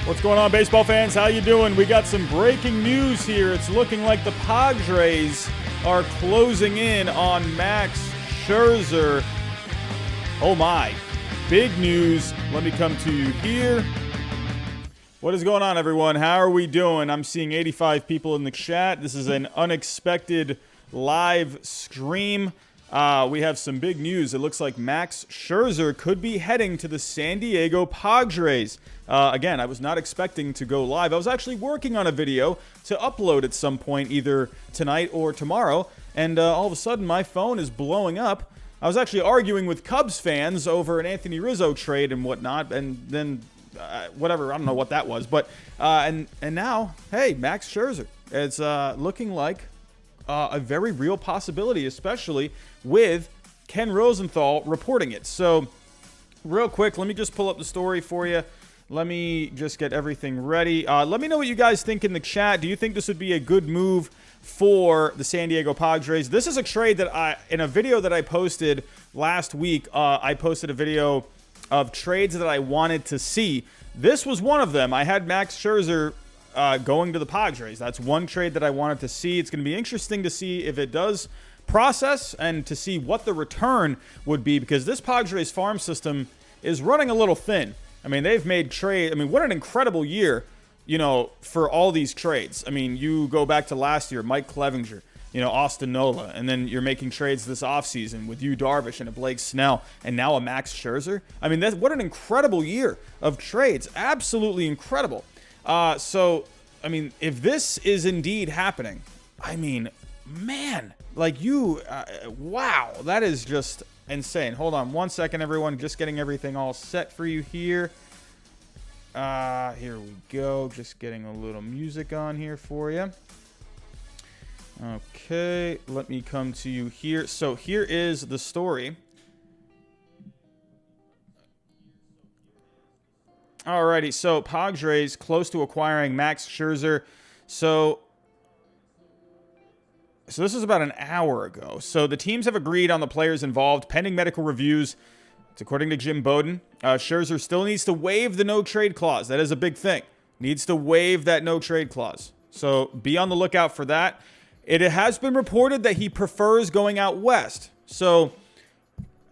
What's going on, baseball fans? How you doing? We got some breaking news here. It's looking like the Padres are closing in on Max Scherzer. Oh my, big news. Let me come to you here. What is going on, everyone? How are we doing? I'm seeing 85 people in the chat. This is an unexpected live stream. We have some big news. It looks like Max Scherzer could be heading to the San Diego Padres. Again, I was not expecting to go live. I was actually working on a video to upload at some point, either tonight or tomorrow, and all of a sudden my phone is blowing up. I was actually arguing with Cubs fans over an Anthony Rizzo trade and whatnot, and then whatever, I don't know what that was, but and now, hey, Max Scherzer. It's looking like a very real possibility, especially with Ken Rosenthal reporting it. So real quick, let me just pull up the story for you. Let me just get everything ready. Let me know what you guys think in the chat. Do you think this would be a good move for the San Diego Padres? This is a trade that in a video that I posted last week, I posted a video of trades that I wanted to see. This was one of them. I had Max Scherzer going to the Padres. That's one trade that I wanted to see. It's going to be interesting to see if it does process and to see what the return would be, because this Padres farm system is running a little thin. I mean, they've made trade. I mean, what an incredible year, you know, for all these trades. I mean, you go back to last year, Mike Clevinger, you know, Austin Nola, and then you're making trades this offseason with Yu Darvish and a Blake Snell, and now a Max Scherzer. I mean, what an incredible year of trades. Absolutely incredible. So, I mean, if this is indeed happening, I mean, man, like wow, that is just insane. Hold on one second, everyone. Just getting everything all set for you here. Here we go. Just getting a little music on here for you. Okay, let me come to you here. So here is the story. Alrighty, so Padres close to acquiring Max Scherzer. So this is about an hour ago. So the teams have agreed on the players involved pending medical reviews. It's according to Jim Bowden. Scherzer still needs to waive the no-trade clause. That is a big thing. Needs to waive that no-trade clause. So be on the lookout for that. It has been reported that he prefers going out west. So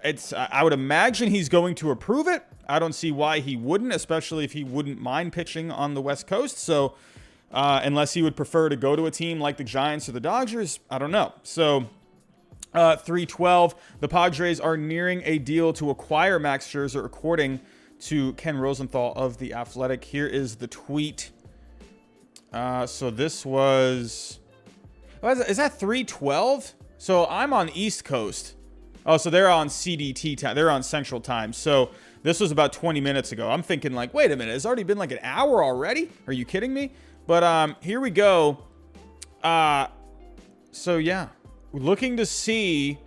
I would imagine he's going to approve it. I don't see why he wouldn't, especially if he wouldn't mind pitching on the West Coast. So unless he would prefer to go to a team like the Giants or the Dodgers, I don't know. So 312, the Padres are nearing a deal to acquire Max Scherzer, according to Ken Rosenthal of The Athletic. Here is the tweet. So this was... is that 312? So I'm on East Coast. Oh, so they're on CDT time. They're on Central Time. So this was about 20 minutes ago. I'm thinking like, wait a minute. It's already been like an hour already? Are you kidding me? But here we go. So yeah, looking to see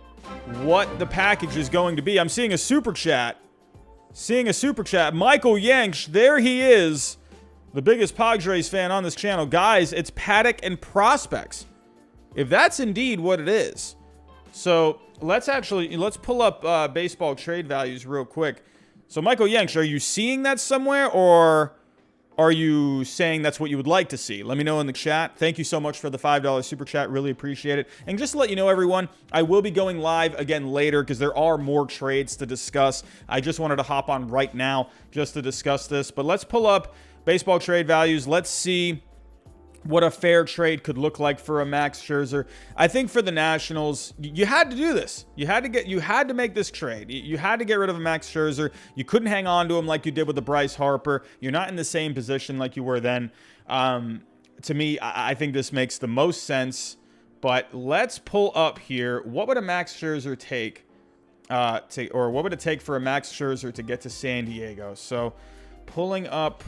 what the package is going to be. I'm seeing a super chat. Michael Yanks, there he is. The biggest Padres fan on this channel. Guys, it's Paddock and Prospects. If that's indeed what it is. So let's pull up baseball trade values real quick. So Michael Yanks, are you seeing that somewhere, or are you saying that's what you would like to see? Let me know in the chat. Thank you so much for the $5 super chat. Really appreciate it. And just to let you know, everyone, I will be going live again later because there are more trades to discuss. I just wanted to hop on right now just to discuss this. But let's pull up baseball trade values. Let's see what a fair trade could look like for a Max Scherzer. I think for the Nationals, you had to do this. You had to make this trade. You had to get rid of a Max Scherzer. You couldn't hang on to him like you did with the Bryce Harper. You're not in the same position like you were then. To me, I think this makes the most sense. But let's pull up here. What would a Max Scherzer take? Or what would it take for a Max Scherzer to get to San Diego? So pulling up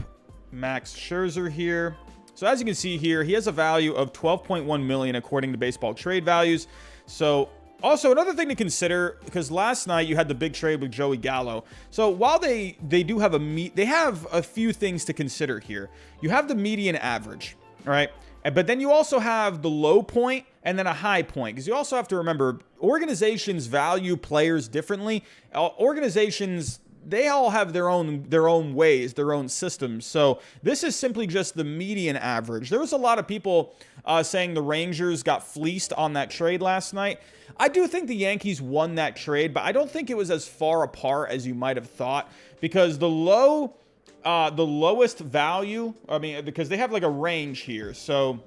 Max Scherzer here. So as you can see here, he has a value of $12.1 million according to baseball trade values. So also another thing to consider, because last night you had the big trade with Joey Gallo. So while they do have they have a few things to consider here. You have the median average, all right? But then you also have the low point and then a high point, because you also have to remember organizations value players differently. Organizations they all have their own ways, their own systems. So this is simply just the median average. There was a lot of people saying the Rangers got fleeced on that trade last night. I do think the Yankees won that trade, but I don't think it was as far apart as you might have thought, because the lowest value, I mean, because they have like a range here. So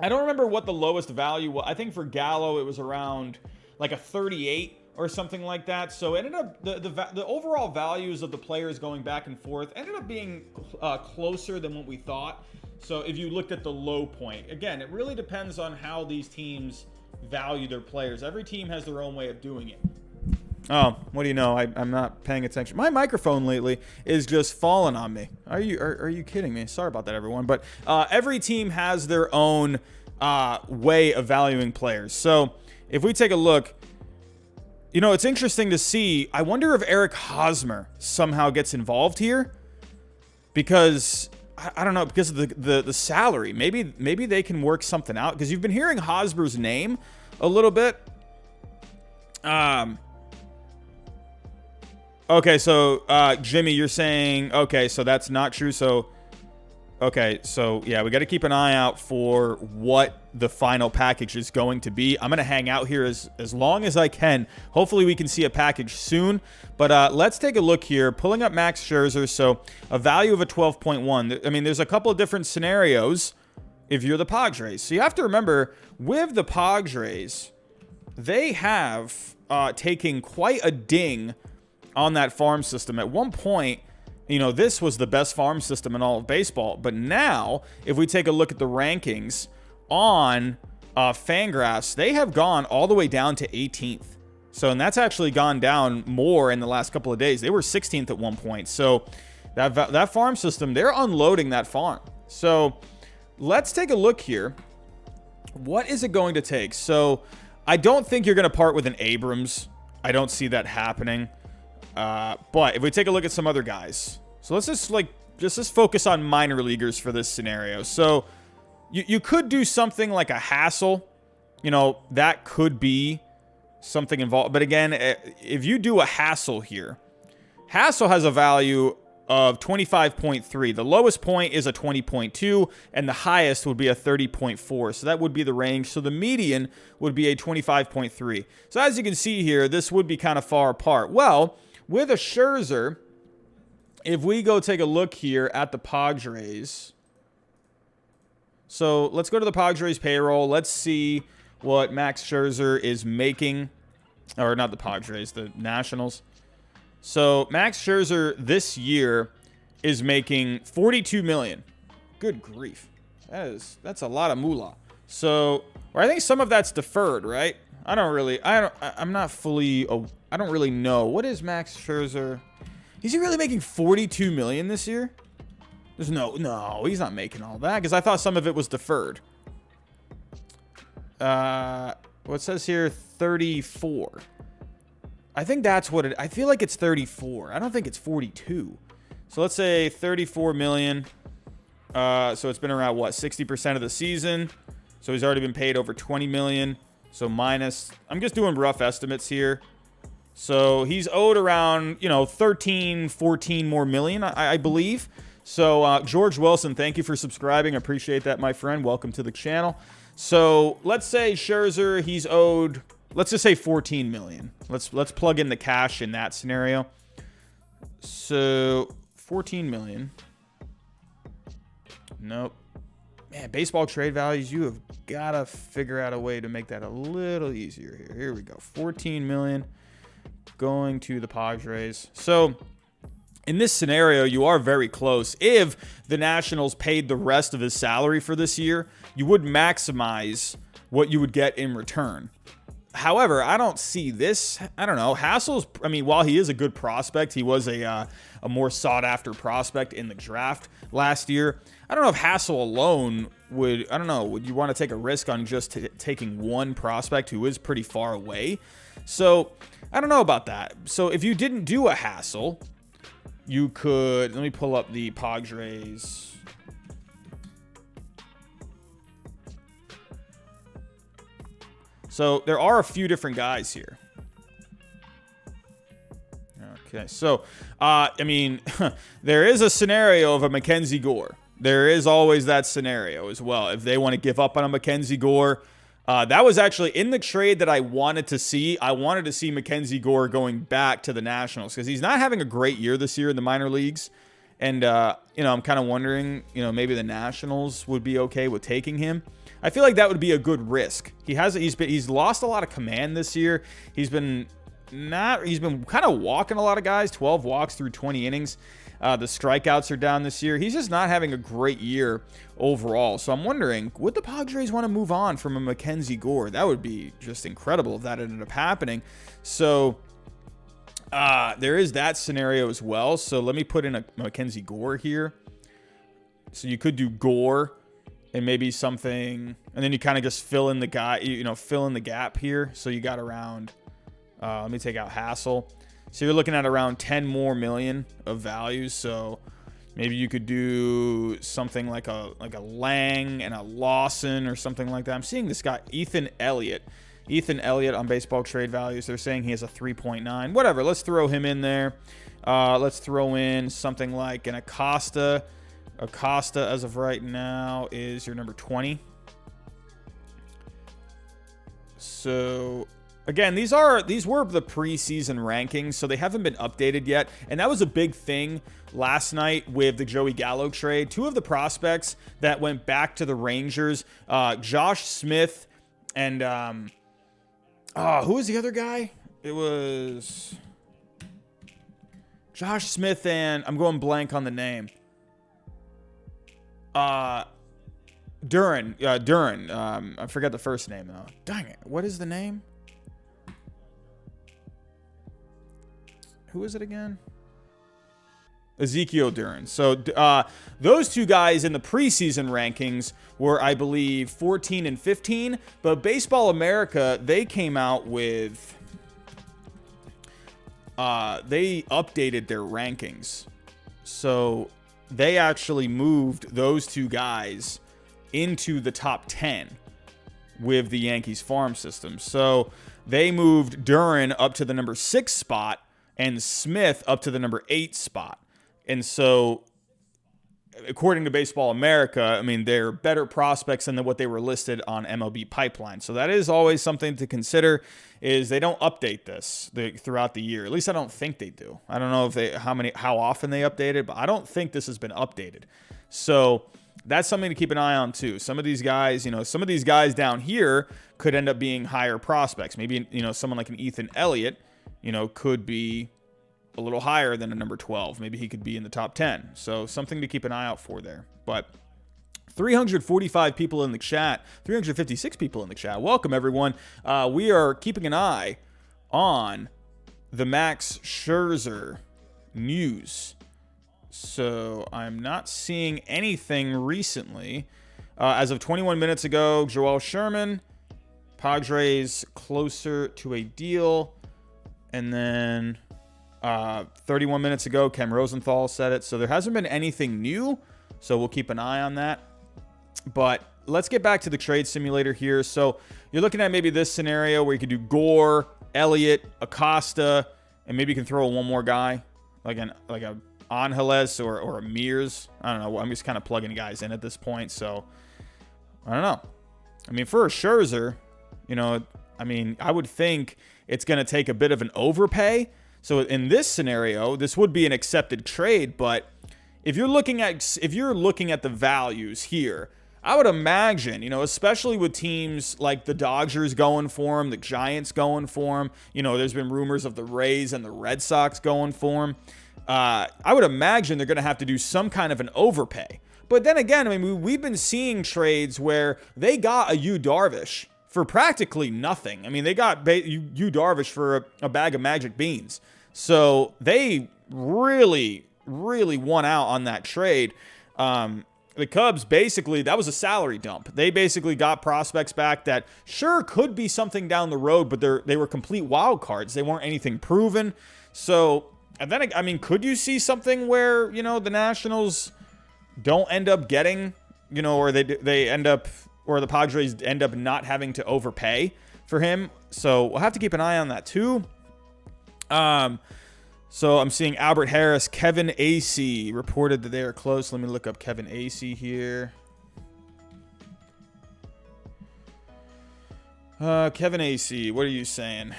I don't remember what the lowest value was. I think for Gallo it was around like a 38 or something like that. So it ended up the overall values of the players going back and forth ended up being closer than what we thought. So if you looked at the low point, again, it really depends on how these teams value their players. Every team has their own way of doing it. Oh, what do you know? I'm not paying attention. My microphone lately is just falling on me. Are you kidding me? Sorry about that, everyone. But every team has their own way of valuing players. So if we take a look, you know, it's interesting to see. I wonder if Eric Hosmer somehow gets involved here, because I don't know, because of the salary. Maybe they can work something out, because you've been hearing Hosmer's name a little bit. Okay, so Jimmy, you're saying, okay, so that's not true. So okay, so yeah, we got to keep an eye out for what the final package is going to be. I'm going to hang out here as long as I can. Hopefully we can see a package soon. But let's take a look here. Pulling up Max Scherzer. So a value of a 12.1. I mean, there's a couple of different scenarios if you're the Padres. So you have to remember, with the Padres, they have taken quite a ding on that farm system. At one point, you know, this was the best farm system in all of baseball. But now, if we take a look at the rankings on Fangraphs, they have gone all the way down to 18th. So, and that's actually gone down more in the last couple of days. They were 16th at one point. So that farm system, they're unloading that farm. So let's take a look here. What is it going to take? So I don't think you're going to part with an Abrams. I don't see that happening. But if we take a look at some other guys, so let's just focus on minor leaguers for this scenario. So you could do something like a Hassel, you know, that could be something involved. But again, if you do a Hassel here, Hassel has a value of 25.3. The lowest point is a 20.2, and the highest would be a 30.4. So that would be the range. So the median would be a 25.3. So as you can see here, this would be kind of far apart. Well, with a Scherzer, if we go take a look here at the Padres. So let's go to the Padres payroll. Let's see what Max Scherzer is making. Or not the Padres, the Nationals. So Max Scherzer this year is making $42 million. Good grief. That's a lot of moolah. So, or I think some of that's deferred, right? I don't really know. What is Max Scherzer? Is he really making $42 million this year? There's no, he's not making all that, because I thought some of it was deferred. What says here, 34. I think that's what I feel like it's 34. I don't think it's 42. So let's say 34 million. So it's been around, what, 60% of the season. So he's already been paid over 20 million. So minus, I'm just doing rough estimates here. So he's owed around, 13, 14 more million, I believe. So George Wilson, thank you for subscribing. I appreciate that, my friend. Welcome to the channel. So let's say Scherzer, he's owed, let's just say 14 million. Let's plug in the cash in that scenario. So 14 million. Nope. Man, baseball trade values, you have got to figure out a way to make that a little easier here. Here we go. 14 million going to the Padres. So in this scenario, you are very close. If the Nationals paid the rest of his salary for this year, you would maximize what you would get in return. However, I don't see this. I don't know. Hassel's, I mean, while he is a good prospect, he was a more sought-after prospect in the draft last year. I don't know if Hassel alone would, I don't know, would you want to take a risk on just taking one prospect who is pretty far away? So, I don't know about that. So, if you didn't do a Hassel, you could, let me pull up the Padres. So there are a few different guys here. Okay, so, I mean, there is a scenario of a Mackenzie Gore. There is always that scenario as well. If they want to give up on a Mackenzie Gore, that was actually in the trade that I wanted to see. I wanted to see Mackenzie Gore going back to the Nationals because he's not having a great year this year in the minor leagues. And, I'm kind of wondering, maybe the Nationals would be okay with taking him. I feel like that would be a good risk. He's lost a lot of command this year. He's been kind of walking a lot of guys, 12 walks through 20 innings. The strikeouts are down this year. He's just not having a great year overall. So I'm wondering, would the Padres want to move on from a Mackenzie Gore? That would be just incredible if that ended up happening. So there is that scenario as well. So let me put in a Mackenzie Gore here. So you could do Gore and maybe something, and then you kind of just fill in the fill in the gap here. So you got around, let me take out Hassel. So you're looking at around 10 more million of values. So maybe you could do something like a Lang and a Lawson or something like that. I'm seeing this guy, Ethan Elliott on Baseball Trade Values. They're saying he has a 3.9. Whatever, let's throw him in there. Let's throw in something like an Acosta. Acosta, as of right now, is your number 20. So again, these were the preseason rankings, so they haven't been updated yet. And that was a big thing last night with the Joey Gallo trade. Two of the prospects that went back to the Rangers, Josh Smith and who was the other guy? It was Josh Smith and I'm going blank on the name. Duran. I forget the first name though. Dang it. What is the name? Who is it again? Ezekiel Duran. So those two guys in the preseason rankings were, I believe, 14 and 15. But Baseball America, they came out with, they updated their rankings. So they actually moved those two guys into the top 10 with the Yankees farm system. So they moved Duran up to the number 6 spot and Smith up to the number 8 spot. And so, according to Baseball America, I mean, they're better prospects than what they were listed on MLB Pipeline. So that is always something to consider, is they don't update this throughout the year. At least I don't think they do. I don't know if how often they update it, but I don't think this has been updated. So that's something to keep an eye on too. Some of these guys, down here could end up being higher prospects. Maybe, someone like an Ethan Elliott, could be a little higher than a number 12. Maybe he could be in the top 10. So something to keep an eye out for there. But 345 people in the chat, 356 people in the chat. Welcome, everyone. We are keeping an eye on the Max Scherzer news. So I'm not seeing anything recently. As of 21 minutes ago, Joel Sherman, Padres closer to a deal. And then 31 minutes ago, Ken Rosenthal said it. So there hasn't been anything new. So we'll keep an eye on that. But let's get back to the trade simulator here. So you're looking at maybe this scenario where you could do Gore, Elliott, Acosta, and maybe you can throw one more guy, like a Angeles or a Mears. I don't know. I'm just kind of plugging guys in at this point. So I don't know. I mean, for a Scherzer, I would think it's going to take a bit of an overpay. So in this scenario, this would be an accepted trade, but if you're looking at the values here, I would imagine, especially with teams like the Dodgers going for him, the Giants going for him, there's been rumors of the Rays and the Red Sox going for him. I would imagine they're going to have to do some kind of an overpay. But then again, we've been seeing trades where they got a Yu Darvish for practically nothing. I mean, they got Yu Darvish for a bag of magic beans. So they really, really won out on that trade. The Cubs, basically, that was a salary dump. They basically got prospects back that sure could be something down the road, but they were complete wild cards. They weren't anything proven. So, and then, could you see something where, the Nationals don't end up getting, or they end up, or the Padres end up not having to overpay for him? So we'll have to keep an eye on that too. So I'm seeing Albert Harris, Kevin Acee reported that they are close. Let me look up Kevin Acee here. Kevin Acee, what are you saying?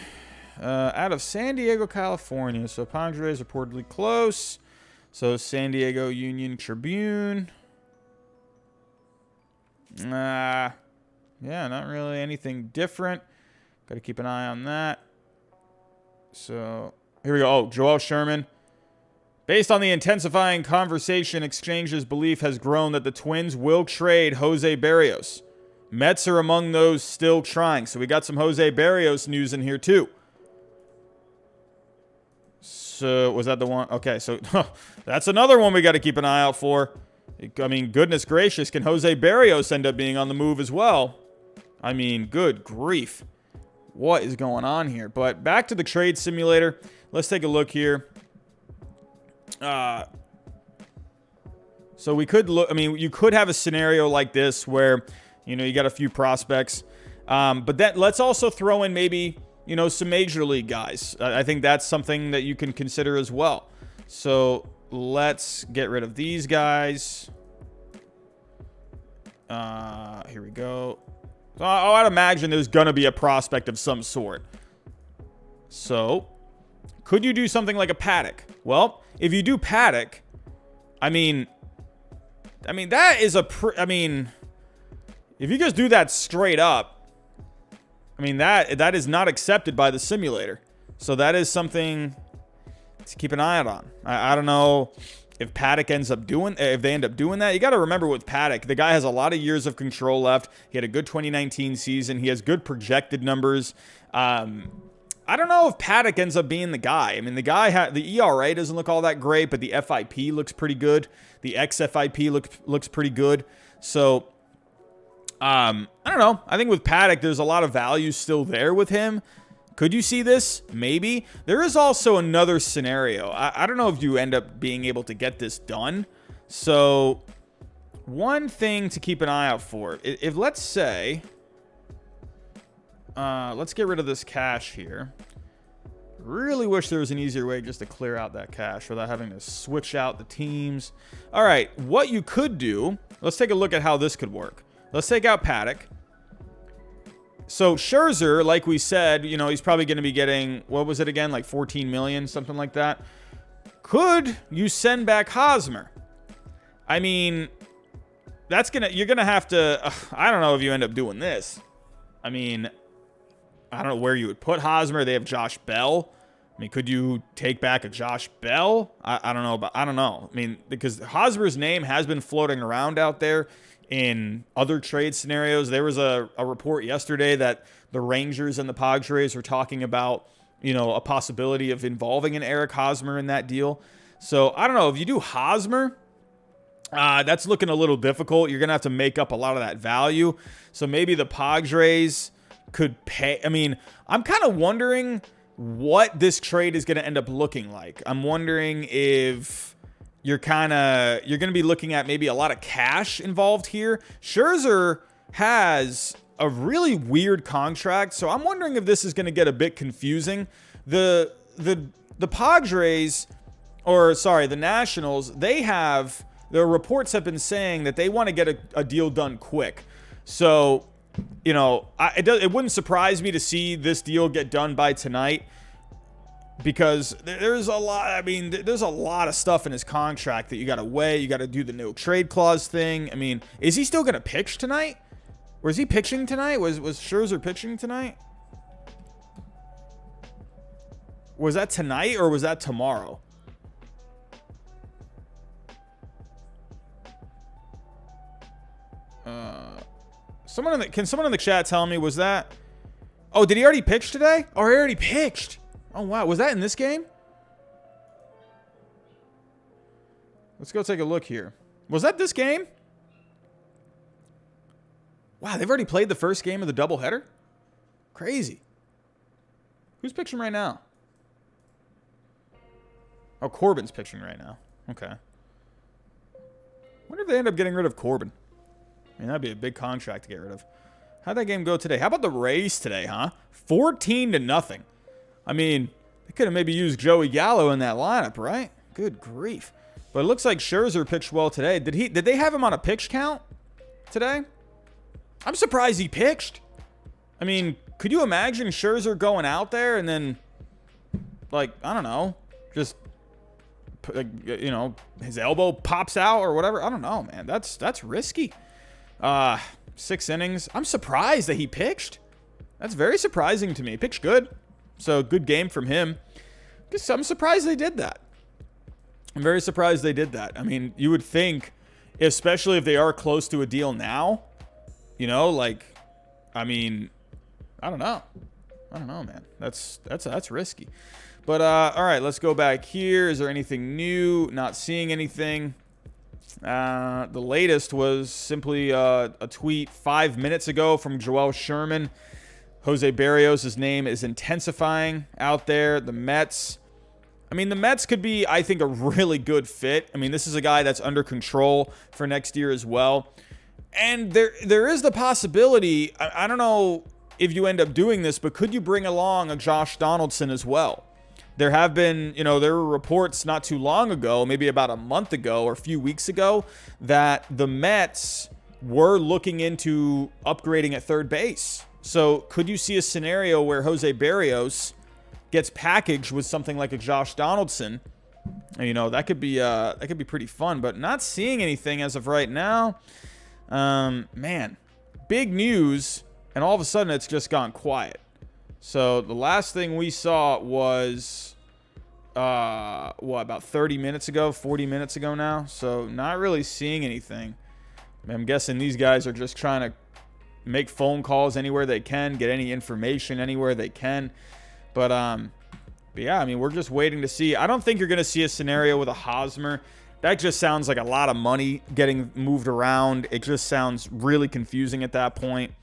Out of San Diego, California. So Padres reportedly close. So San Diego Union Tribune. Yeah, not really anything different. Got to keep an eye on that. So here we go. Oh, Joel Sherman. Based on the intensifying conversation, exchanges belief has grown that the Twins will trade Jose Barrios. Mets are among those still trying. So we got some Jose Barrios news in here too. So was that the one? Okay, so that's another one we got to keep an eye out for. I mean, goodness gracious, can Jose Barrios end up being on the move as well? I mean, good grief. What is going on here? But back to the trade simulator. Let's take a look here. So we could look, I mean, you could have a scenario like this where, you know, you got a few prospects. But then let's also throw in maybe, you know, some major league guys. I think that's something that you can consider as well. So let's get rid of these guys. Here we go. So I'd imagine there's going to be a prospect of some sort. So could you do something like a Paddock? Well, if you do Paddock, I mean, that is I mean, if you just do that straight up, I mean, that is not accepted by the simulator. So that is something to keep an eye out on. I don't know if Paddock if they end up doing that. You got to remember with Paddock, the guy has a lot of years of control left. He had a good 2019 season. He has good projected numbers. I don't know if Paddock ends up being the guy. I mean, the ERA doesn't look all that great, but the FIP looks pretty good. The xFIP looks pretty good. So I don't know. I think with Paddock, there's a lot of value still there with him. Could you see this? Maybe. There is also another scenario. I don't know if you end up being able to get this done. So one thing to keep an eye out for. If let's say, let's get rid of this cash here. Really wish there was an easier way just to clear out that cash without having to switch out the teams. All right, what you could do, let's take a look at how this could work. Let's take out Paddock. So Scherzer, like we said, you know, he's probably going to be getting, what was it again? Like 14 million, something like that. Could you send back Hosmer? I mean, you're going to have to, I don't know if you end up doing this. I mean, I don't know where you would put Hosmer. They have Josh Bell. I mean, could you take back a Josh Bell? I don't know, I don't know. I mean, because Hosmer's name has been floating around out there in other trade scenarios. There was a report yesterday that the Rangers and the Padres were talking about, you know, a possibility of involving an Eric Hosmer in that deal. So I don't know if you do Hosmer, that's looking a little difficult. You're going to have to make up a lot of that value. So maybe the Padres could pay. I mean, I'm kind of wondering what this trade is going to end up looking like. I'm wondering if you're going to be looking at maybe a lot of cash involved here. Scherzer has a really weird contract, so I'm wondering if this is going to get a bit confusing. The Padres, or sorry, the Nationals, their reports have been saying that they want to get a deal done quick. So, you know, it wouldn't surprise me to see this deal get done by tonight, because there's a lot. I mean, there's a lot of stuff in his contract that you got to weigh. You got to do the no trade clause thing. I mean, is he still going to pitch tonight? Or is he pitching tonight? Was Scherzer pitching tonight? Was that tonight or was that tomorrow? Can someone in the chat tell me, was that? Oh, did he already pitch today? Oh, he already pitched. Oh, wow. Was that in this game? Let's go take a look here. Was that this game? Wow, they've already played the first game of the doubleheader? Crazy. Who's pitching right now? Oh, Corbin's pitching right now. Okay. Wonder if they end up getting rid of Corbin. I mean, that'd be a big contract to get rid of. How'd that game go today? How about the Rays today, huh? 14-0. I mean, They could have maybe used Joey Gallo in that lineup, right? Good grief. But it looks like Scherzer pitched well today. Did they have him on a pitch count today? I'm surprised he pitched. I mean, could you imagine Scherzer going out there and then, like, I don't know, just, you know, his elbow pops out or whatever? I don't know, man. That's risky. 6 innings. I'm surprised that he pitched. That's very surprising to me. He pitched good. So, good game from him. I'm surprised they did that. I'm very surprised they did that. I mean, you would think, especially if they are close to a deal now, you know, like, I mean, I don't know, man. That's risky. But all right, let's go back here. Is there anything new? Not seeing anything. The latest was simply a tweet 5 minutes ago from Joel Sherman. Jose Barrios' name is intensifying out there. The Mets. I mean, the Mets could be, I think, a really good fit. I mean, this is a guy that's under control for next year as well. And there is the possibility, I don't know if you end up doing this, but could you bring along a Josh Donaldson as well? There have been, you know, there were reports not too long ago, maybe about a month ago or a few weeks ago, that the Mets were looking into upgrading at third base. So could you see a scenario where Jose Barrios gets packaged with something like a Josh Donaldson? And, you know, that could be pretty fun, but not seeing anything as of right now. Man, big news, and all of a sudden it's just gone quiet. So the last thing we saw was, about 30 minutes ago, 40 minutes ago now. So not really seeing anything. I'm guessing these guys are just trying to make phone calls anywhere they can, get any information anywhere they can. But yeah, I mean, we're just waiting to see. I don't think you're going to see a scenario with a Hosmer. That just sounds like a lot of money getting moved around. It just sounds really confusing at that point.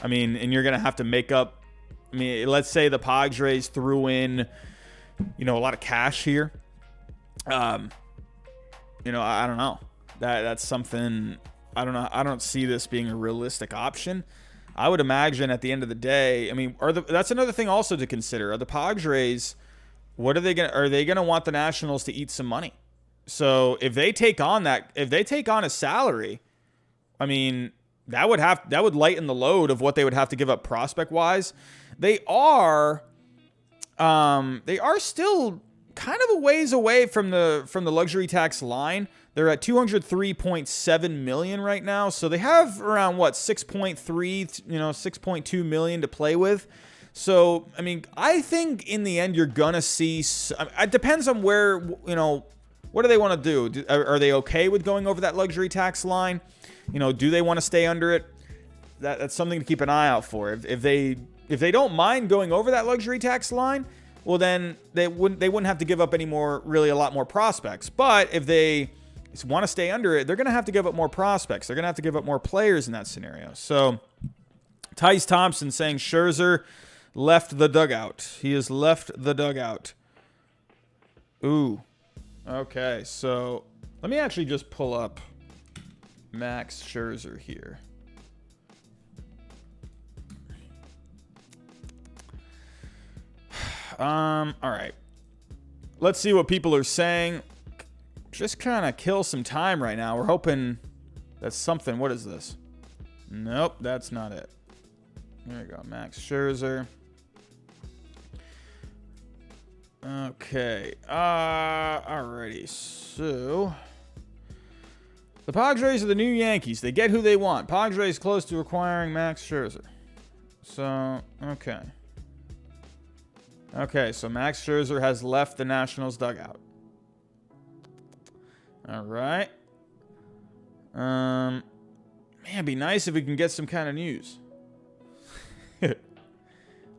I mean, and you're going to have to make up. I mean, let's say the Padres threw in, you know, a lot of cash here. You know, I don't know. That's something, I don't know. I don't see this being a realistic option. I would imagine at the end of the day, I mean, that's another thing also to consider. Are the Padres, are they going to want the Nationals to eat some money? So if they take on a salary, I mean, that would lighten the load of what they would have to give up prospect wise. They are still kind of a ways away from the luxury tax line. They're at $203.7 million right now. So they have around 6.3, 6.2 million to play with. So, I mean, I think in the end, you're going to see, it depends on where, you know, what do they want to do? Are they okay with going over that luxury tax line? You know, do they want to stay under it? That's something to keep an eye out for. If they don't mind going over that luxury tax line, well, then they wouldn't have to give up a lot more prospects. But if they want to stay under it, they're going to have to give up more prospects. They're going to have to give up more players in that scenario. So, Tice Thompson saying Scherzer left the dugout. He has left the dugout. Ooh. Okay, so let me actually just pull up Max Scherzer here. All right. Let's see what people are saying. Just kind of kill some time right now. We're hoping that's something. What is this? Nope, that's not it. There you go, Max Scherzer. Okay. Alrighty. So the Padres are the new Yankees. They get who they want. Padres close to acquiring Max Scherzer. So, okay. Okay, so Max Scherzer has left the Nationals dugout. All right. Man, it'd be nice if we can get some kind of news.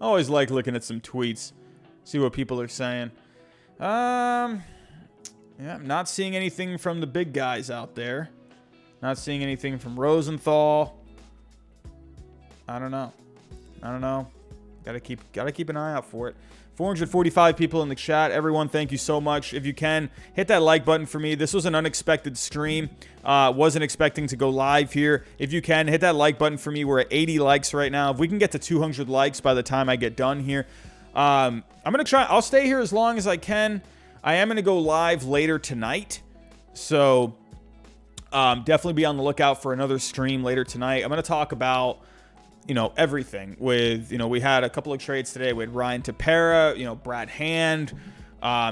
Always like looking at some tweets. See what people are saying. Yeah, I'm not seeing anything from the big guys out there. Not seeing anything from Rosenthal. I don't know. Gotta keep an eye out for it. 445 people in the chat. Everyone, thank you so much. If you can, hit that like button for me. This was an unexpected stream. Wasn't expecting to go live here. If you can, hit that like button for me. We're at 80 likes right now. If we can get to 200 likes by the time I get done here, I'm going to try. I'll stay here as long as I can. I am going to go live later tonight. So definitely be on the lookout for another stream later tonight. I'm going to talk about, everything with, we had a couple of trades today. We had Ryan Tepera, Brad Hand,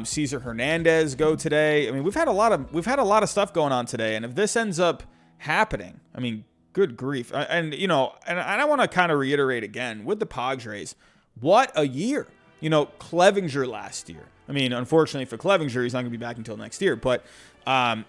Cesar Hernandez go today. I mean, we've had a lot of stuff going on today. And if this ends up happening, I mean, good grief. And I want to kind of reiterate again with the Padres, what a year. Clevinger last year. I mean, unfortunately for Clevinger, he's not going to be back until next year. But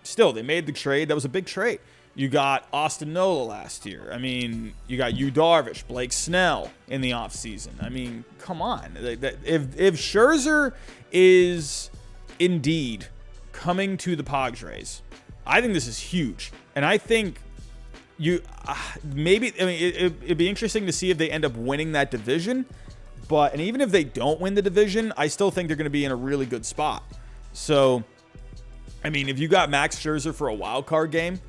still, they made the trade. That was a big trade. You got Austin Nola last year. I mean, you got Yu Darvish, Blake Snell in the offseason. I mean, come on. If Scherzer is indeed coming to the Padres, I think this is huge. And I think it'd be interesting to see if they end up winning that division. And even if they don't win the division, I still think they're going to be in a really good spot. So, I mean, if you got Max Scherzer for a wild card game,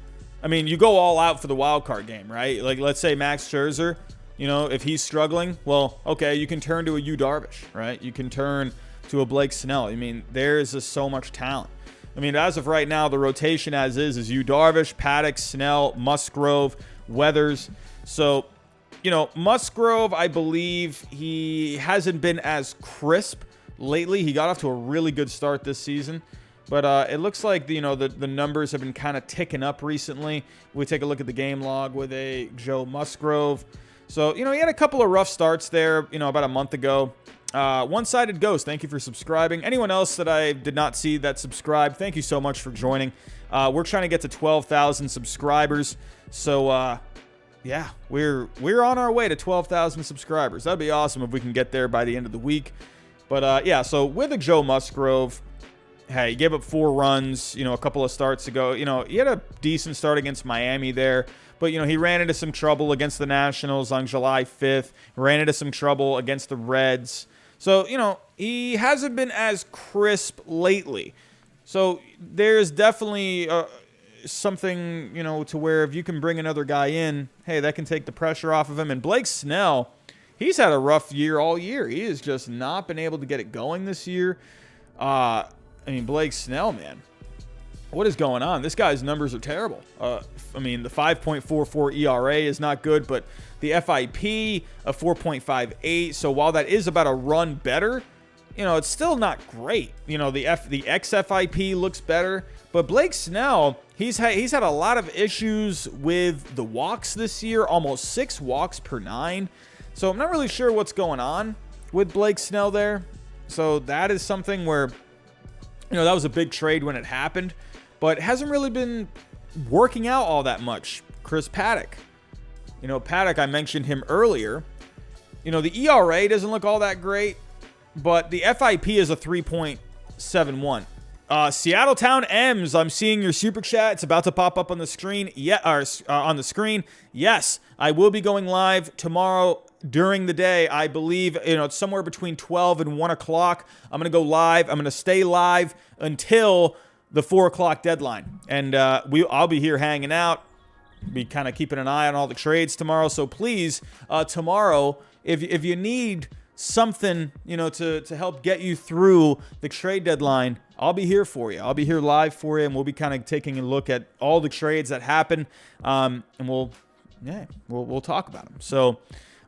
I mean, you go all out for the wild card game, right? Like, let's say Max Scherzer, if he's struggling, well, okay, you can turn to a Yu Darvish, right? You can turn to a Blake Snell. I mean, there's just so much talent. I mean, as of right now, the rotation as is Yu Darvish, Paddock, Snell, Musgrove, Weathers. So, Musgrove, I believe he hasn't been as crisp lately. He got off to a really good start this season. But it looks like, the numbers have been kind of ticking up recently. We take a look at the game log with a Joe Musgrove. So, he had a couple of rough starts there, about a month ago. One-Sided Ghost, thank you for subscribing. Anyone else that I did not see that subscribed, thank you so much for joining. We're trying to get to 12,000 subscribers. So, yeah, we're on our way to 12,000 subscribers. That'd be awesome if we can get there by the end of the week. But, yeah, so with a Joe Musgrove, hey, he gave up 4 runs, a couple of starts ago. He had a decent start against Miami there. But, he ran into some trouble against the Nationals on July 5th. Ran into some trouble against the Reds. So, he hasn't been as crisp lately. So, there's definitely something, to where if you can bring another guy in, hey, that can take the pressure off of him. And Blake Snell, he's had a rough year all year. He has just not been able to get it going this year. Blake Snell, man, what is going on? This guy's numbers are terrible. The 5.44 ERA is not good, but the FIP of 4.58. So while that is about a run better, it's still not great. The xFIP looks better, but Blake Snell, he's had a lot of issues with the walks this year, almost 6 walks per 9. So I'm not really sure what's going on with Blake Snell there. So that is something where, that was a big trade when it happened, but it hasn't really been working out all that much. Chris Paddock. Paddock, I mentioned him earlier. The ERA doesn't look all that great, but the FIP is a 3.71. Seattle Town M's, I'm seeing your super chat. It's about to pop up on the screen. On the screen. Yes, I will be going live tomorrow during the day. I believe, it's somewhere between 12 and 1 o'clock. I'm going to go live. I'm going to stay live until the 4 o'clock deadline. And I'll be here hanging out, be kind of keeping an eye on all the trades tomorrow. So please, tomorrow, if you need something, to help get you through the trade deadline, I'll be here for you. I'll be here live for you, and we'll be kind of taking a look at all the trades that happen, and we'll talk about them. So,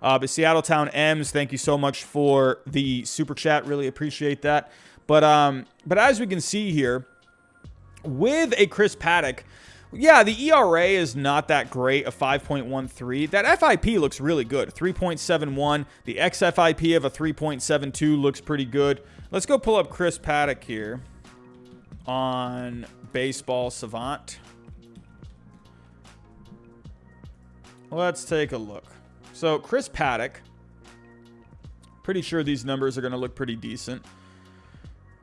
but Seattle Town M's, thank you so much for the super chat. Really appreciate that. But as we can see here, with a Chris Paddock, yeah, the ERA is not that great, a 5.13. That FIP looks really good, 3.71. The xFIP of a 3.72 looks pretty good. Let's go pull up Chris Paddock here on Baseball Savant. Let's take a look. So Chris Paddock, pretty sure these numbers are going to look pretty decent.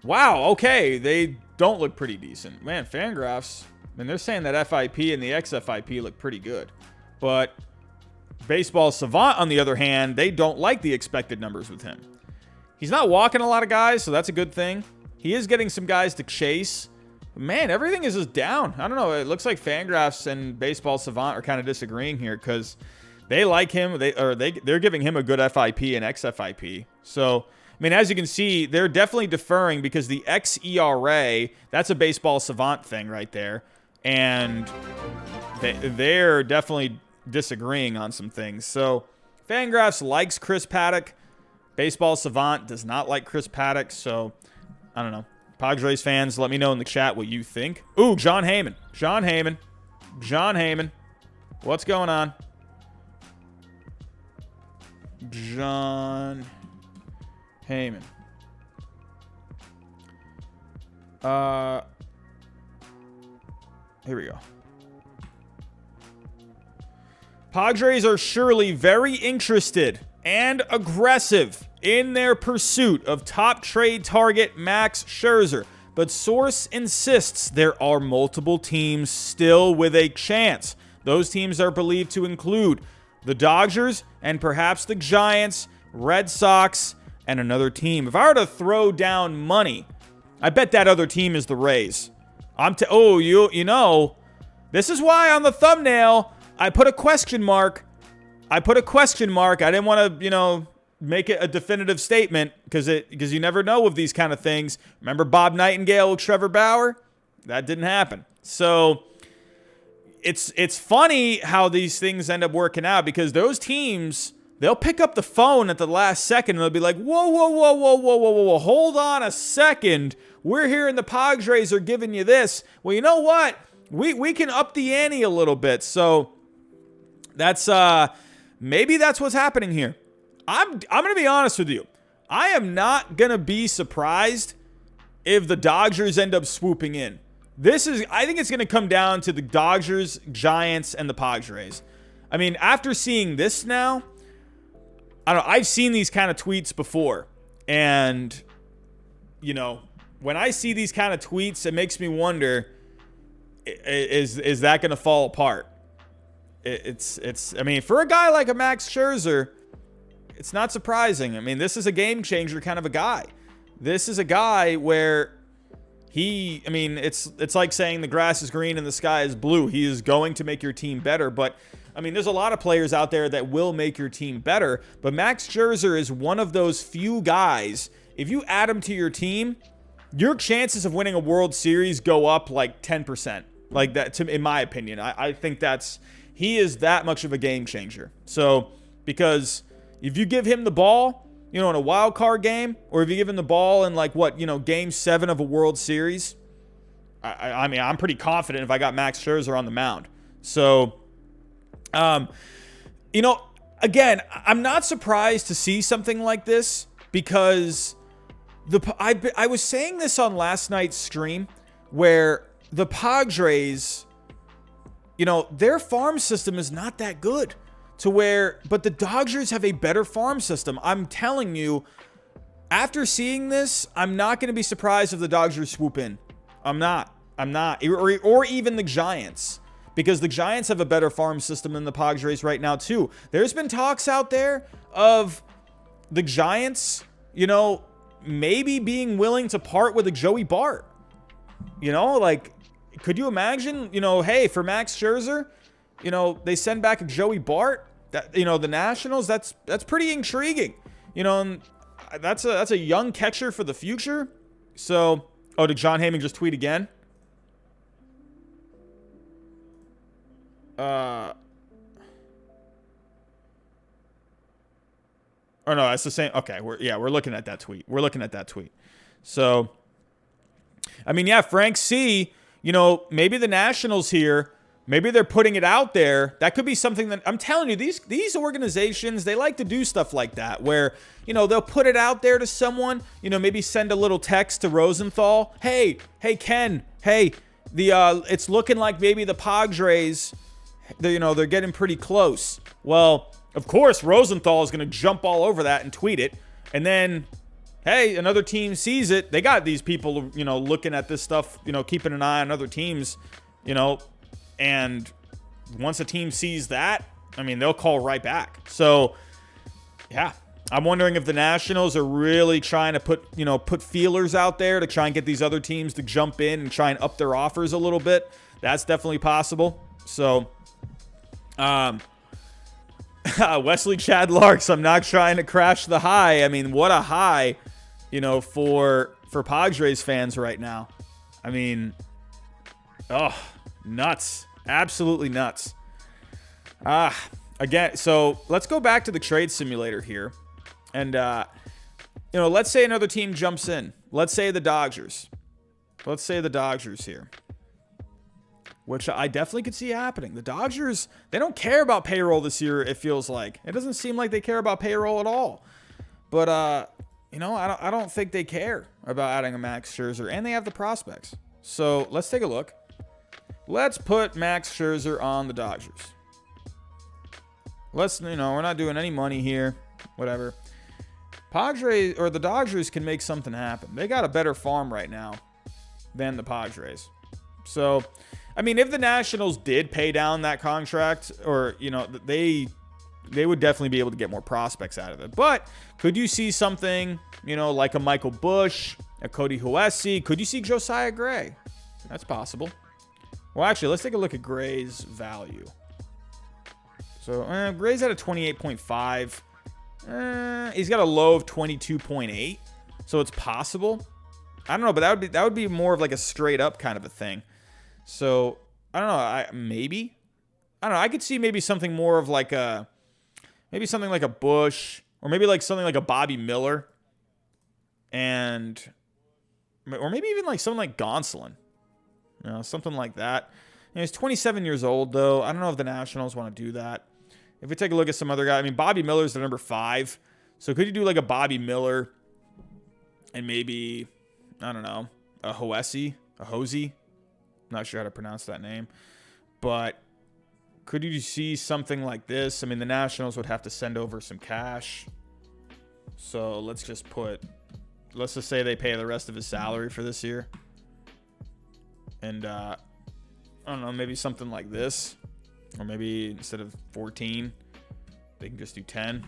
Wow, okay, they don't look pretty decent. Man, Fangraphs, they're saying that FIP and the xFIP look pretty good. But Baseball Savant, on the other hand, they don't like the expected numbers with him. He's not walking a lot of guys, so that's a good thing. He is getting some guys to chase. Man, everything is just down. I don't know. It looks like Fangraphs and Baseball Savant are kind of disagreeing here because they like him. They're giving him a good FIP and xFIP. So I mean, as you can see, they're definitely deferring because the xERA, that's a baseball savant thing right there. And they're definitely disagreeing on some things. So Fangraphs likes Chris Paddock. Baseball savant does not like Chris Paddock. So I don't know. Padres fans, let me know in the chat what you think. Ooh, John Heyman. John Heyman. What's going on? John Heyman. Here we go. Padres are surely very interested and aggressive in their pursuit of top trade target Max Scherzer, but source insists there are multiple teams still with a chance. Those teams are believed to include the Dodgers and perhaps the Giants, Red Sox, and another team. If I were to throw down money, I bet that other team is the Rays. You know, this is why on the thumbnail I put a question mark. I didn't want to, make it a definitive statement because you never know with these kind of things. Remember Bob Nightingale with Trevor Bauer? That didn't happen. So it's funny how these things end up working out because those teams, they'll pick up the phone at the last second and they'll be like, whoa, hold on a second. We're hearing the Padres are giving you this. Well, you know what? We can up the ante a little bit. So that's maybe that's what's happening here. I'm going to be honest with you. I am not going to be surprised if the Dodgers end up swooping in. I think it's going to come down to the Dodgers, Giants, and the Padres. I mean, after seeing this now, I've seen these kind of tweets before. And, when I see these kind of tweets, it makes me wonder, is that going to fall apart? I mean, for a guy like a Max Scherzer, it's not surprising. I mean, this is a game changer kind of a guy. This is a guy where it's like saying the grass is green and the sky is blue. He is going to make your team better. But, I mean, there's a lot of players out there that will make your team better. But Max Scherzer is one of those few guys, if you add him to your team, your chances of winning a World Series go up like 10%. Like that, in my opinion. I think he is that much of a game changer. So, because if you give him the ball, in a wild card game, or if you give him the ball in game 7 of a World Series, I mean, I'm pretty confident if I got Max Scherzer on the mound. So, again, I'm not surprised to see something like this because I was saying this on last night's stream where the Padres, their farm system is not that good. But the Dodgers have a better farm system. I'm telling you, after seeing this, I'm not going to be surprised if the Dodgers swoop in. I'm not. Or even the Giants, because the Giants have a better farm system than the Padres right now too. There's been talks out there of the Giants, maybe being willing to part with a Joey Bart. Could you imagine, hey, for Max Scherzer, they send back a Joey Bart. That the Nationals, that's pretty intriguing. And that's a young catcher for the future. So, did John Heyman just tweet again? Oh no, that's the same. Okay, we're looking at that tweet. So, I mean, yeah, Frank C, maybe the Nationals here, maybe they're putting it out there. That could be something that I'm telling you, these organizations, they like to do stuff like that where, they'll put it out there to someone, maybe send a little text to Rosenthal. Hey, Ken, it's looking like maybe the Padres, they're getting pretty close. Well, of course, Rosenthal is going to jump all over that and tweet it. And then, hey, another team sees it. They got these people, looking at this stuff, keeping an eye on other teams, and once a team sees that, I mean, they'll call right back. So, yeah, I'm wondering if the Nationals are really trying to put feelers out there to try and get these other teams to jump in and try and up their offers a little bit. That's definitely possible. So, Wesley Chad Larks, I'm not trying to crash the high. I mean, what a high for Padres fans right now. I mean, nuts. Absolutely nuts. Again, so let's go back to the trade simulator here. And, let's say another team jumps in. Let's say the Dodgers. Let's say the Dodgers here. Which I definitely could see happening. The Dodgers, they don't care about payroll this year, it feels like. It doesn't seem like they care about payroll at all. But, I don't think they care about adding a Max Scherzer. And they have the prospects. So, let's take a look. Let's put Max Scherzer on the Dodgers. We're not doing any money here. Whatever. Padres, or the Dodgers can make something happen. They got a better farm right now than the Padres. So, I mean, if the Nationals did pay down that contract, or, they would definitely be able to get more prospects out of it. But could you see something, like a Michael Busch, a Cody Huesi? Could you see Josiah Gray? That's possible. Well, actually, let's take a look at Gray's value. So, Gray's at a 28.5. He's got a low of 22.8. So it's possible. I don't know, but that would be more of like a straight up kind of a thing. So, I don't know, maybe. I don't know, I could see maybe something more of like maybe something like a Bush, or maybe like something like a Bobby Miller, or maybe even like someone like Gonsolin. Something like that. He's 27 years old, though. I don't know if the Nationals want to do that. If we take a look at some other guy, I mean, Bobby Miller's the number 5. So could you do like a Bobby Miller and maybe, I don't know, a Hosey? Not sure how to pronounce that name. But could you see something like this? I mean, the Nationals would have to send over some cash. So let's just say they pay the rest of his salary for this year. And, I don't know, maybe something like this. Or maybe instead of 14, they can just do 10.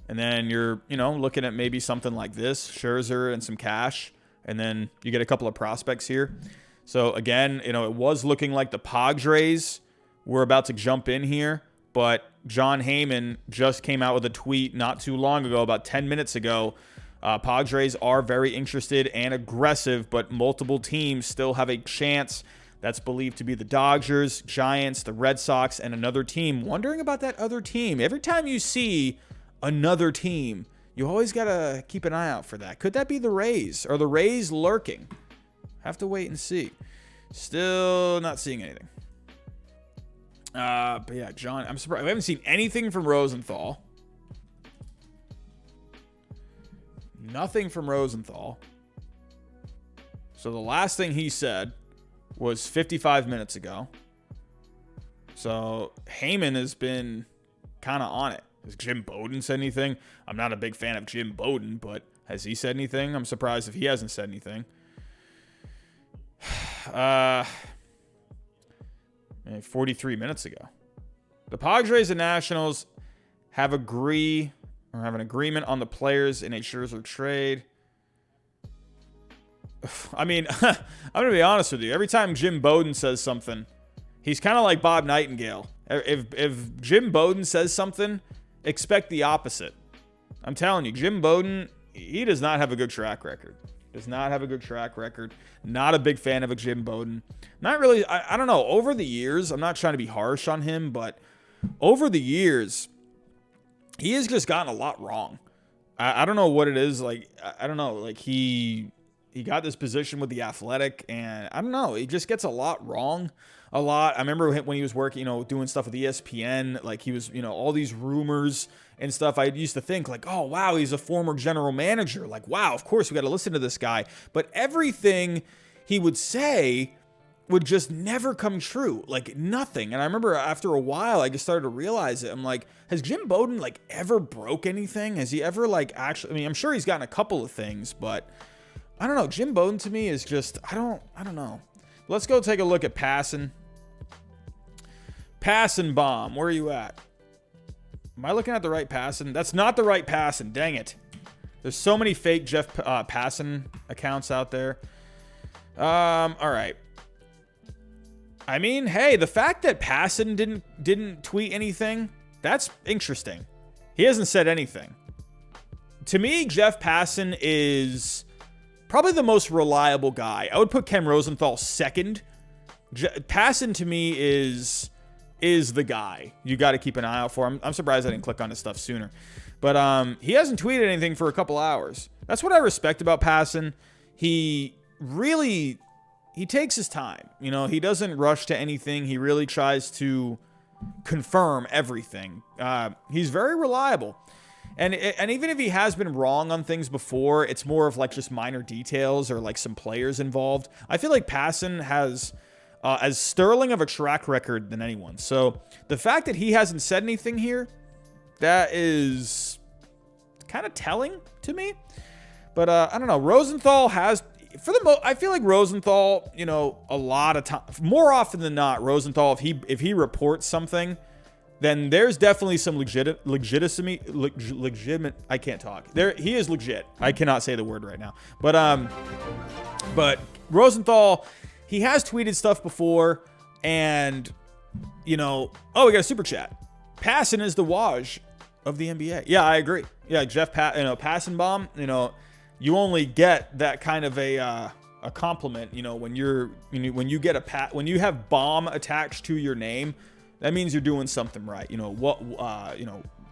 And then you're, looking at maybe something like this, Scherzer and some cash. And then you get a couple of prospects here. So, again, it was looking like the Padres were about to jump in here. But John Heyman just came out with a tweet not too long ago, about 10 minutes ago. Padres are very interested and aggressive, but multiple teams still have a chance. That's believed to be the Dodgers, Giants, the Red Sox, and another team. Wondering about that other team. Every time you see another team, you always got to keep an eye out for that. Could that be the Rays? Are the Rays lurking? Have to wait and see. Still not seeing anything. But yeah, John, I'm surprised. We haven't seen anything from Rosenthal. Nothing from Rosenthal. So the last thing he said was 55 minutes ago. So Heyman has been kind of on it. Has Jim Bowden said anything? I'm not a big fan of Jim Bowden, but has he said anything? I'm surprised if he hasn't said anything. 43 minutes ago. The Padres and Nationals have an agreement on the players in a Scherzer trade. I mean, I'm going to be honest with you. Every time Jim Bowden says something, he's kind of like Bob Nightingale. If Jim Bowden says something, expect the opposite. I'm telling you, Jim Bowden, he does not have a good track record. Not a big fan of a Jim Bowden. Not really. I don't know. Over the years, I'm not trying to be harsh on him, but over the years, he has just gotten a lot wrong. I don't know what it is. Like, I don't know. Like, he got this position with the Athletic, and I don't know. He just gets a lot wrong. A lot. I remember when he was working, doing stuff with ESPN, like he was, all these rumors and stuff. I used to think like, oh, wow, he's a former general manager. Like, wow, of course we got to listen to this guy. But everything he would say would just never come true. Like nothing. And I remember after a while, I just started to realize it. I'm like, has Jim Bowden like ever broke anything? Has he ever like actually, I mean, I'm sure he's gotten a couple of things, but I don't know. Jim Bowden to me is just, I don't know. Let's go take a look at Passan. Passan bomb. Where are you at? Am I looking at the right Passan? That's not the right Passan. Dang it. There's so many fake Jeff Passan accounts out there. All right. I mean, hey, the fact that Passan didn't tweet anything, that's interesting. He hasn't said anything. To me, Jeff Passan is probably the most reliable guy. I would put Ken Rosenthal second. Passan to me is the guy you got to keep an eye out for. I'm surprised I didn't click on his stuff sooner. But he hasn't tweeted anything for a couple hours. That's what I respect about Passan. He takes his time. You know, he doesn't rush to anything. He really tries to confirm everything. He's very reliable. And even if he has been wrong on things before, it's more of like just minor details or like some players involved. I feel like Passan has as sterling of a track record than anyone. So the fact that he hasn't said anything here, that is kind of telling to me. But I don't know. Rosenthal has, I feel like Rosenthal, you know, a lot of time, more often than not, Rosenthal, if he reports something, then there's definitely some legitimate. I can't talk. He is legit. I cannot say the word right now. But Rosenthal, he has tweeted stuff before, and you know, we got a super chat. Passan is the Waj of the NBA. Yeah, I agree. Yeah, Passan bomb. You know, you only get that kind of a compliment. You know, when you have bomb attached to your name. That means you're doing something right. You know what?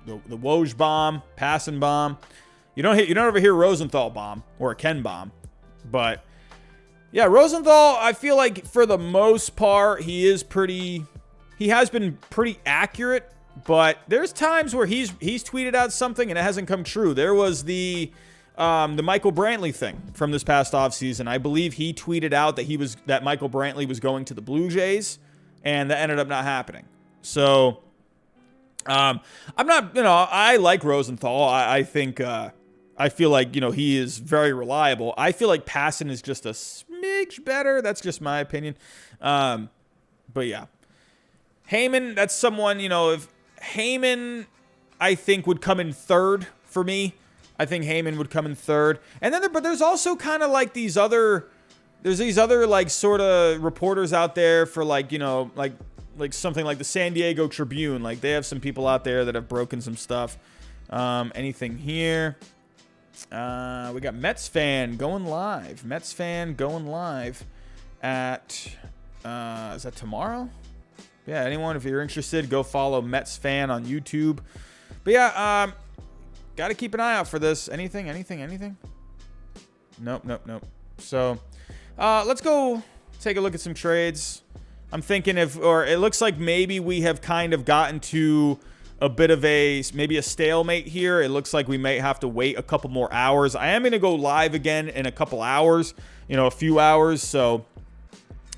The Woj bomb, Passan bomb. You don't ever hear Rosenthal bomb or a Ken bomb, but yeah, Rosenthal. I feel like for the most part he has been pretty accurate, but there's times where he's tweeted out something and it hasn't come true. There was the Michael Brantley thing from this past offseason. I believe he tweeted out that Michael Brantley was going to the Blue Jays, and that ended up not happening. So, I'm not, you know, I like Rosenthal. I think, I feel like, you know, he is very reliable. I feel like Passan is just a smidge better. That's just my opinion. But yeah. Heyman, that's someone, you know, if Heyman, I think would come in third for me. I think Heyman would come in third. And then, but there's also kind of like these other like sort of reporters out there for like, you know, like something like the San Diego Tribune. Like they have some people out there that have broken some stuff. Anything here? We got Mets fan going live. At, is that tomorrow? Yeah, anyone, if you're interested, go follow Mets fan on YouTube. But yeah, got to keep an eye out for this. Anything? Nope. So, let's go take a look at some trades. I'm thinking it looks like maybe we have kind of gotten to a bit of maybe a stalemate here. It looks like we may have to wait a couple more hours. I am going to go live again in a couple hours, you know, a few hours. So,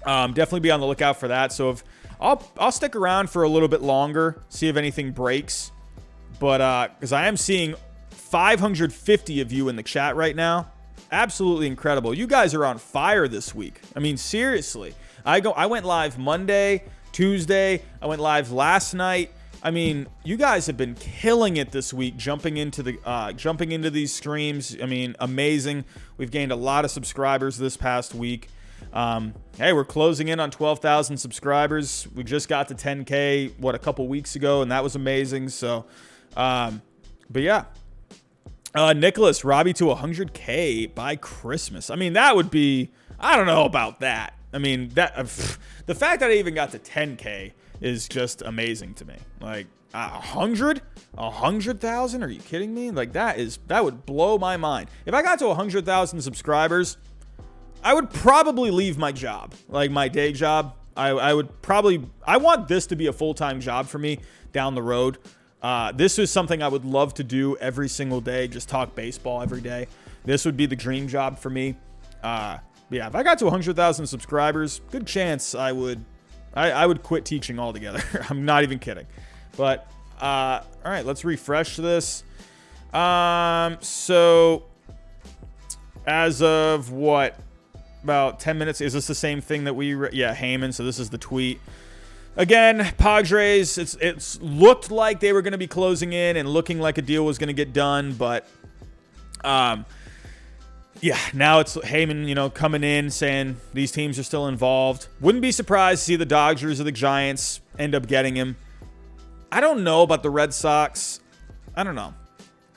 definitely be on the lookout for that. So I'll stick around for a little bit longer, see if anything breaks. But, because I am seeing 550 of you in the chat right now. Absolutely incredible. You guys are on fire this week. I mean, seriously. I went live Monday, Tuesday. I went live last night. I mean, you guys have been killing it this week, jumping into these streams. I mean, amazing. We've gained a lot of subscribers this past week. Hey, we're closing in on 12,000 subscribers. We just got to 10K, a couple weeks ago, and that was amazing. So, but yeah. Nicholas, Robbie to 100K by Christmas. I mean, that would be, I don't know about that. I mean, the fact that I even got to 10K is just amazing to me. Like, 100,000? Are you kidding me? Like, that would blow my mind. If I got to 100,000 subscribers, I would probably leave my job, like my day job. I want this to be a full-time job for me down the road. This is something I would love to do every single day, just talk baseball every day. This would be the dream job for me. Yeah, if I got to 100,000 subscribers, good chance I would quit teaching altogether. I'm not even kidding. But, all right, let's refresh this. So, as of what? About 10 minutes. Is this the same thing that yeah, Heyman. So this is the tweet. Again, Padres, it's looked like they were going to be closing in and looking like a deal was going to get done, but yeah, now it's Heyman, you know, coming in saying these teams are still involved. Wouldn't be surprised to see the Dodgers or the Giants end up getting him. I don't know about the Red Sox. I don't know.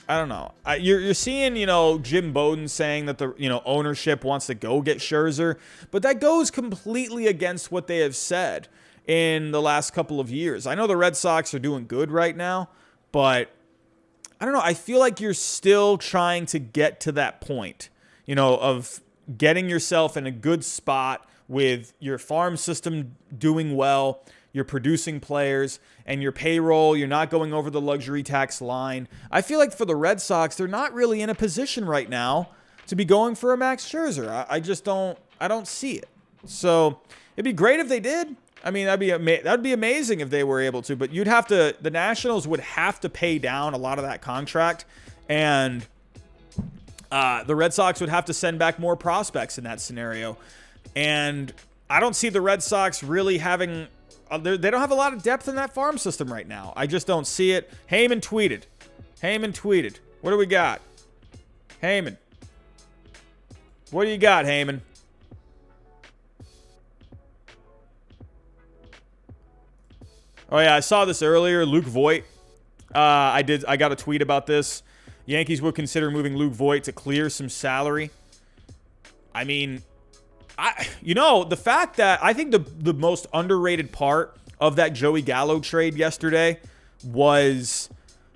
I don't know. You're seeing, Jim Bowden saying that the, ownership wants to go get Scherzer, but that goes completely against what they have said in the last couple of years. I know the Red Sox are doing good right now, but I don't know. I feel like you're still trying to get to that point, of getting yourself in a good spot with your farm system doing well, you're producing players, and your payroll, you're not going over the luxury tax line. I feel like for the Red Sox, they're not really in a position right now to be going for a Max Scherzer. I don't see it. So it'd be great if they did. I mean, that'd be amazing if they were able to, but the Nationals would have to pay down a lot of that contract, and the Red Sox would have to send back more prospects in that scenario. And I don't see the Red Sox really having... They don't have a lot of depth in that farm system right now. I just don't see it. Heyman tweeted. What do we got? Heyman. What do you got, Heyman? Oh, yeah, I saw this earlier. Luke Voit. I got a tweet about this. Yankees would consider moving Luke Voit to clear some salary. I mean... the fact that I think the most underrated part of that Joey Gallo trade yesterday was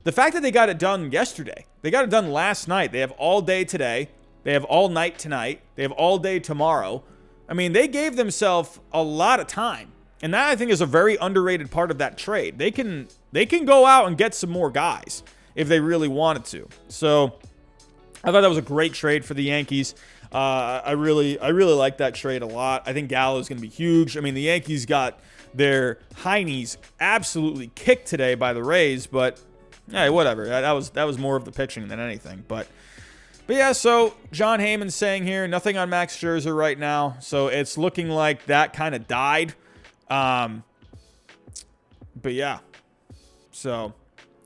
the fact that they got it done yesterday. They got it done last night. They have all day today. They have all night tonight. They have all day tomorrow. I mean, they gave themselves a lot of time. And that, I think, is a very underrated part of that trade. They can go out and get some more guys if they really wanted to. So I thought that was a great trade for the Yankees. I really like that trade a lot. I think Gallo is going to be huge. I mean, the Yankees got their heinies absolutely kicked today by the Rays, but yeah, whatever. That was more of the pitching than anything. But yeah, so John Heyman's saying here, nothing on Max Scherzer right now. So it's looking like that kind of died. But yeah. So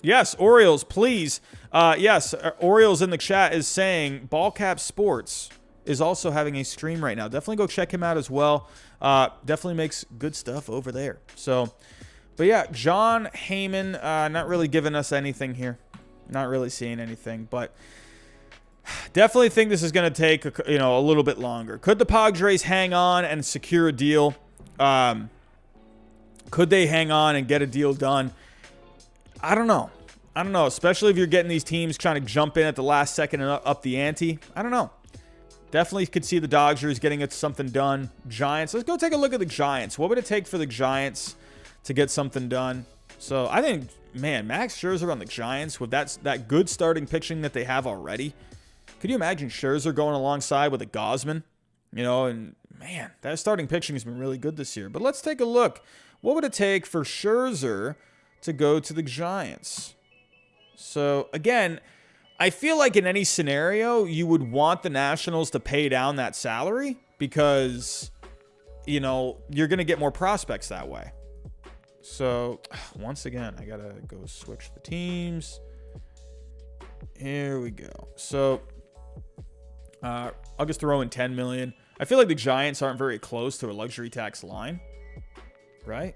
yes, Orioles, please. Yes, Orioles in the chat is saying Ballcap Sports is also having a stream right now. Definitely go check him out as well. Definitely makes good stuff over there. So, but yeah, John Heyman, not really giving us anything here. Not really seeing anything, but definitely think this is going to take a little bit longer. Could the Padres hang on and secure a deal? Could they hang on and get a deal done? I don't know, especially if you're getting these teams trying to jump in at the last second and up the ante. I don't know. Definitely could see the Dodgers getting something done. Giants. Let's go take a look at the Giants. What would it take for the Giants to get something done? So I think, man, Max Scherzer on the Giants with that good starting pitching that they have already. Could you imagine Scherzer going alongside with a Gosman? And man, that starting pitching has been really good this year. But let's take a look. What would it take for Scherzer to go to the Giants? So again, I feel like in any scenario, you would want the Nationals to pay down that salary because, you're going to get more prospects that way. So, once again, I got to go switch the teams. Here we go. So, I'll just throw in $10 million. I feel like the Giants aren't very close to a luxury tax line, right?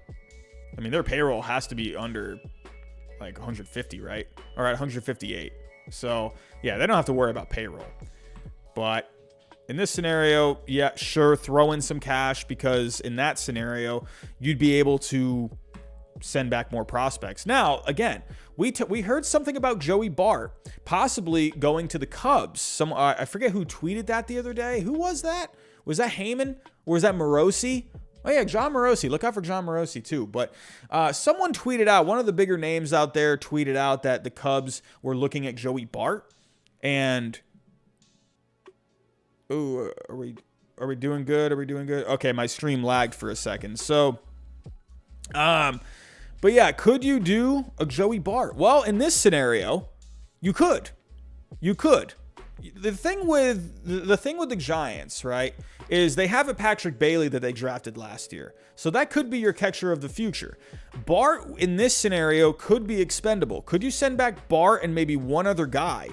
I mean, their payroll has to be under like 150, right? Or at 158. So, yeah, they don't have to worry about payroll. But in this scenario, yeah, sure, throw in some cash because in that scenario, you'd be able to send back more prospects. Now, again, we heard something about Joey Bart possibly going to the Cubs. I forget who tweeted that the other day. Who was that? Was that Heyman or was that Morosi? Oh, yeah, John Morosi. Look out for John Morosi, too. But someone tweeted out, one of the bigger names out there tweeted out that the Cubs were looking at Joey Bart. And, ooh, are we doing good? Are we doing good? Okay, my stream lagged for a second. So, but yeah, could you do a Joey Bart? Well, in this scenario, you could. You could. The thing with the Giants, right, is they have a Patrick Bailey that they drafted last year. So that could be your catcher of the future. Bart, in this scenario, could be expendable. Could you send back Bart and maybe one other guy?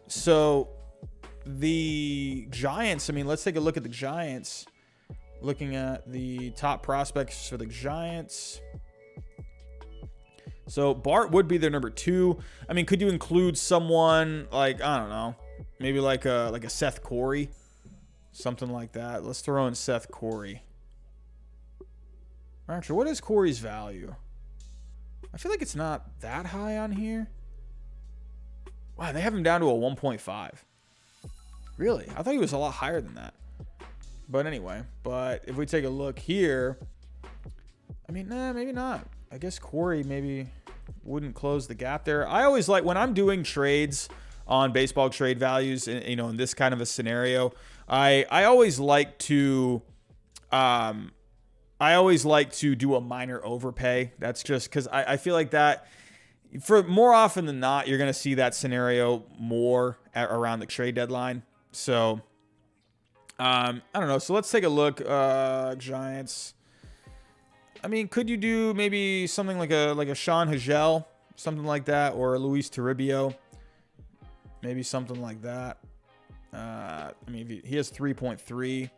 So the Giants, I mean, let's take a look at the Giants. Looking at the top prospects for the Giants. So Bart would be their number 2. I mean, could you include someone like, I don't know, maybe like a Seth Corey, something like that? Let's throw in Seth Corey. Actually, what is Corey's value? I feel like it's not that high on here. Wow, they have him down to a 1.5. Really? I thought he was a lot higher than that. But anyway, if we take a look here, I mean, nah, maybe not. I guess Corey maybe wouldn't close the gap there. I always like, when I'm doing trades on baseball trade values, you know, in this kind of a scenario, I always like to do a minor overpay. That's just because I feel like that, for more often than not, you're going to see that scenario more around the trade deadline. So, I don't know. So let's take a look. Giants. I mean, could you do maybe something like a Sean Hagel, something like that, or a Luis Toribio? Maybe something like that. I mean, he has 3.3.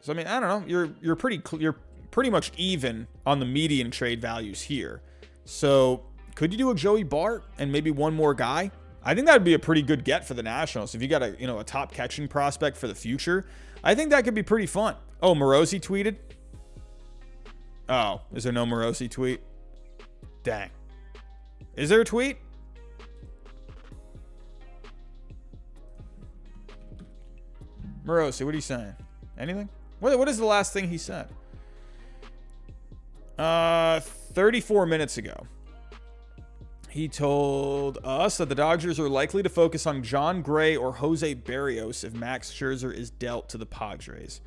So I mean, I don't know. You're pretty much even on the median trade values here. So could you do a Joey Bart and maybe one more guy? I think that would be a pretty good get for the Nationals. If you got a top catching prospect for the future, I think that could be pretty fun. Oh, Morosi tweeted. Oh, is there no Morosi tweet? Dang. Is there a tweet? Morosi, what are you saying? Anything? What is the last thing he said? 34 minutes ago, he told us that the Dodgers are likely to focus on John Gray or Jose Barrios if Max Scherzer is dealt to the Padres.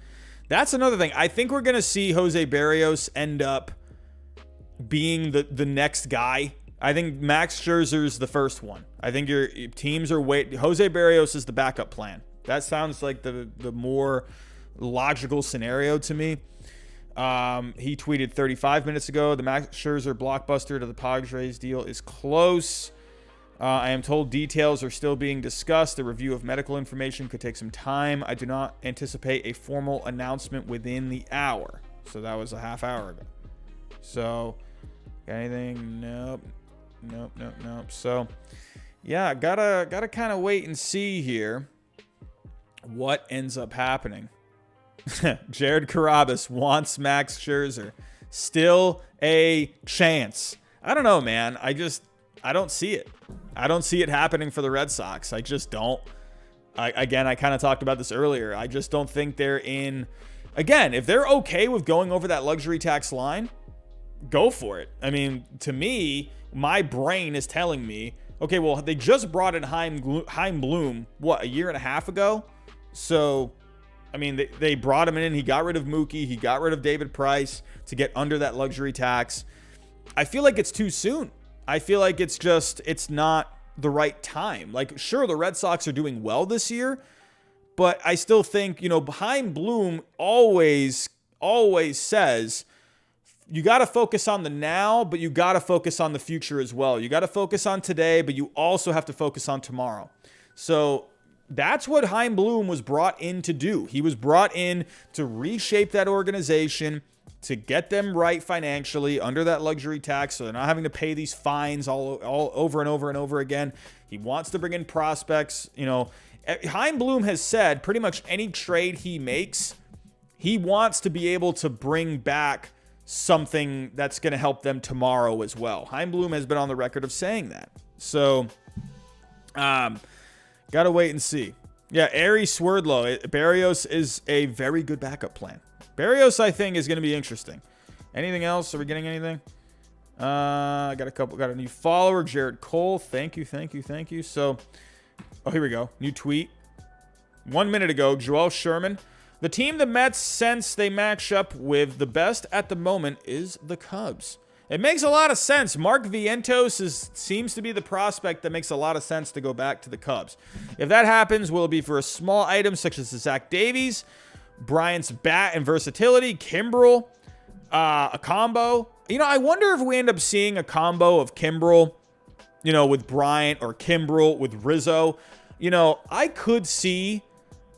That's another thing. I think we're going to see Jose Barrios end up being the next guy. I think Max Scherzer's the first one. I think your teams are waiting. Jose Barrios is the backup plan. That sounds like the more logical scenario to me. He tweeted 35 minutes ago, the Max Scherzer blockbuster to the Padres deal is close. I am told details are still being discussed. A review of medical information could take some time. I do not anticipate a formal announcement within the hour. So that was a half hour ago. So, got anything? Nope. So, yeah, gotta kind of wait and see here what ends up happening. Jared Carabas wants Max Scherzer. Still a chance. I don't know, man. I don't see it. I don't see it happening for the Red Sox. I just don't. I kind of talked about this earlier. I just don't think they're in. Again, if they're okay with going over that luxury tax line, go for it. I mean, to me, my brain is telling me, okay, well, they just brought in Chaim Bloom, what, a year and a half ago? So, I mean, they brought him in. He got rid of Mookie. He got rid of David Price to get under that luxury tax. I feel like it's too soon. I feel like it's not the right time. Like, sure, the Red Sox are doing well this year, but I still think, Chaim Bloom always says you got to focus on the now, but you got to focus on the future as well. You got to focus on today, but you also have to focus on tomorrow. So that's what Chaim Bloom was brought in to do. He was brought in to reshape that organization, to get them right financially under that luxury tax so they're not having to pay these fines all over and over and over again. He wants to bring in prospects. Chaim Bloom has said pretty much any trade he makes, he wants to be able to bring back something that's going to help them tomorrow as well. Chaim Bloom has been on the record of saying that. So, got to wait and see. Yeah, Ari Swerdlow. Barrios is a very good backup plan. Barrios, I think, is going to be interesting. Anything else? Are we getting anything? I got a new follower, Jared Cole. Thank you. So, here we go. New tweet. 1 minute ago, Joel Sherman. The team the Mets sense they match up with the best at the moment is the Cubs. It makes a lot of sense. Mark Vientos seems to be the prospect that makes a lot of sense to go back to the Cubs. If that happens, will it be for a small item such as the Zach Davies, Bryant's bat and versatility, Kimbrel, a combo? I wonder if we end up seeing a combo of Kimbrel, with Bryant, or Kimbrel with Rizzo. I could see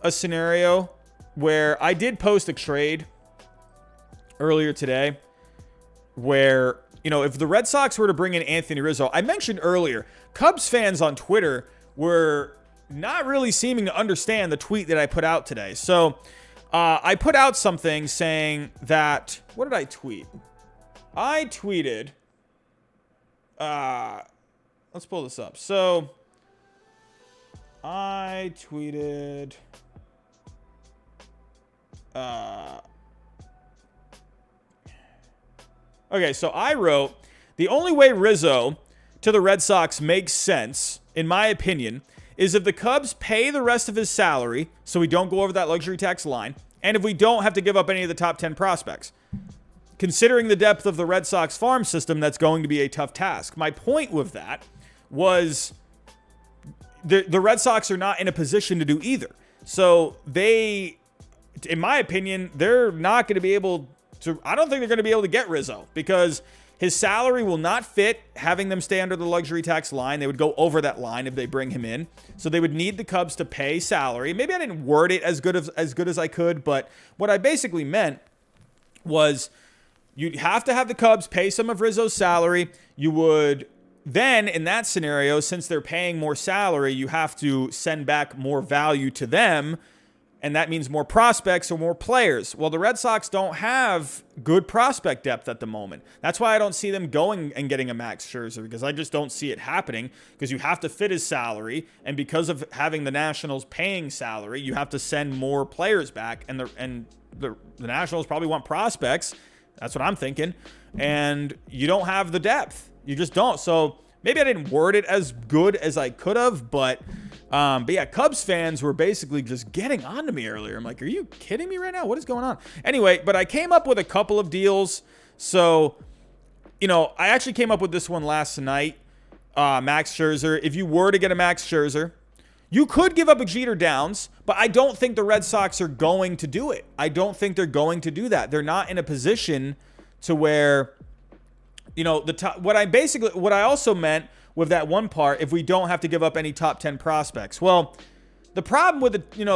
a scenario where I did post a trade earlier today where if the Red Sox were to bring in Anthony Rizzo, I mentioned earlier, Cubs fans on Twitter were not really seeming to understand the tweet that I put out today. So I put out something saying that, what did I tweet? I tweeted, let's pull this up. So I tweeted, okay, so I wrote, the only way Rizzo to the Red Sox makes sense, in my opinion, is if the Cubs pay the rest of his salary so we don't go over that luxury tax line, and if we don't have to give up any of the top 10 prospects. Considering the depth of the Red Sox farm system, that's going to be a tough task. My point with that was the Red Sox are not in a position to do either. So they, in my opinion, they're not going to be able to, I don't think they're going to be able to get Rizzo because his salary will not fit having them stay under the luxury tax line. They would go over that line if they bring him in. So they would need the Cubs to pay salary. Maybe I didn't word it as good as I could, but what I basically meant was you'd have to have the Cubs pay some of Rizzo's salary. You would then, in that scenario, since they're paying more salary, you have to send back more value to them. And that means more prospects or more players. Well, the Red Sox don't have good prospect depth at the moment. That's why I don't see them going and getting a Max Scherzer, because I just don't see it happening, because you have to fit his salary. And because of having the Nationals paying salary, you have to send more players back. And the Nationals probably want prospects. That's what I'm thinking. And you don't have the depth. You just don't. So maybe I didn't word it as good as I could have, but yeah, Cubs fans were basically just getting on to me earlier. I'm like, are you kidding me right now? What is going on? Anyway, but I came up with a couple of deals. So, I actually came up with this one last night. Max Scherzer. If you were to get a Max Scherzer, you could give up a Jeter Downs, but I don't think the Red Sox are going to do it. I don't think they're going to do that. They're not in a position to where, what I also meant with that one part, if we don't have to give up any top 10 prospects. Well, the problem with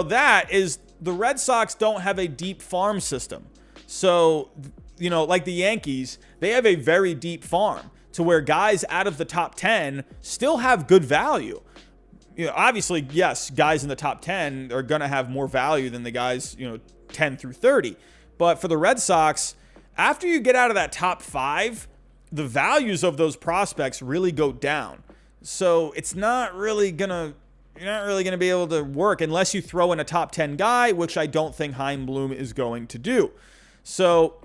that is the Red Sox don't have a deep farm system. So, like the Yankees, they have a very deep farm to where guys out of the top 10 still have good value. Obviously, yes, guys in the top 10 are going to have more value than the guys, 10 through 30. But for the Red Sox, after you get out of that top 5, the values of those prospects really go down. So it's not really you're not really gonna be able to work unless you throw in a top 10 guy, which I don't think Chaim Bloom is going to do. So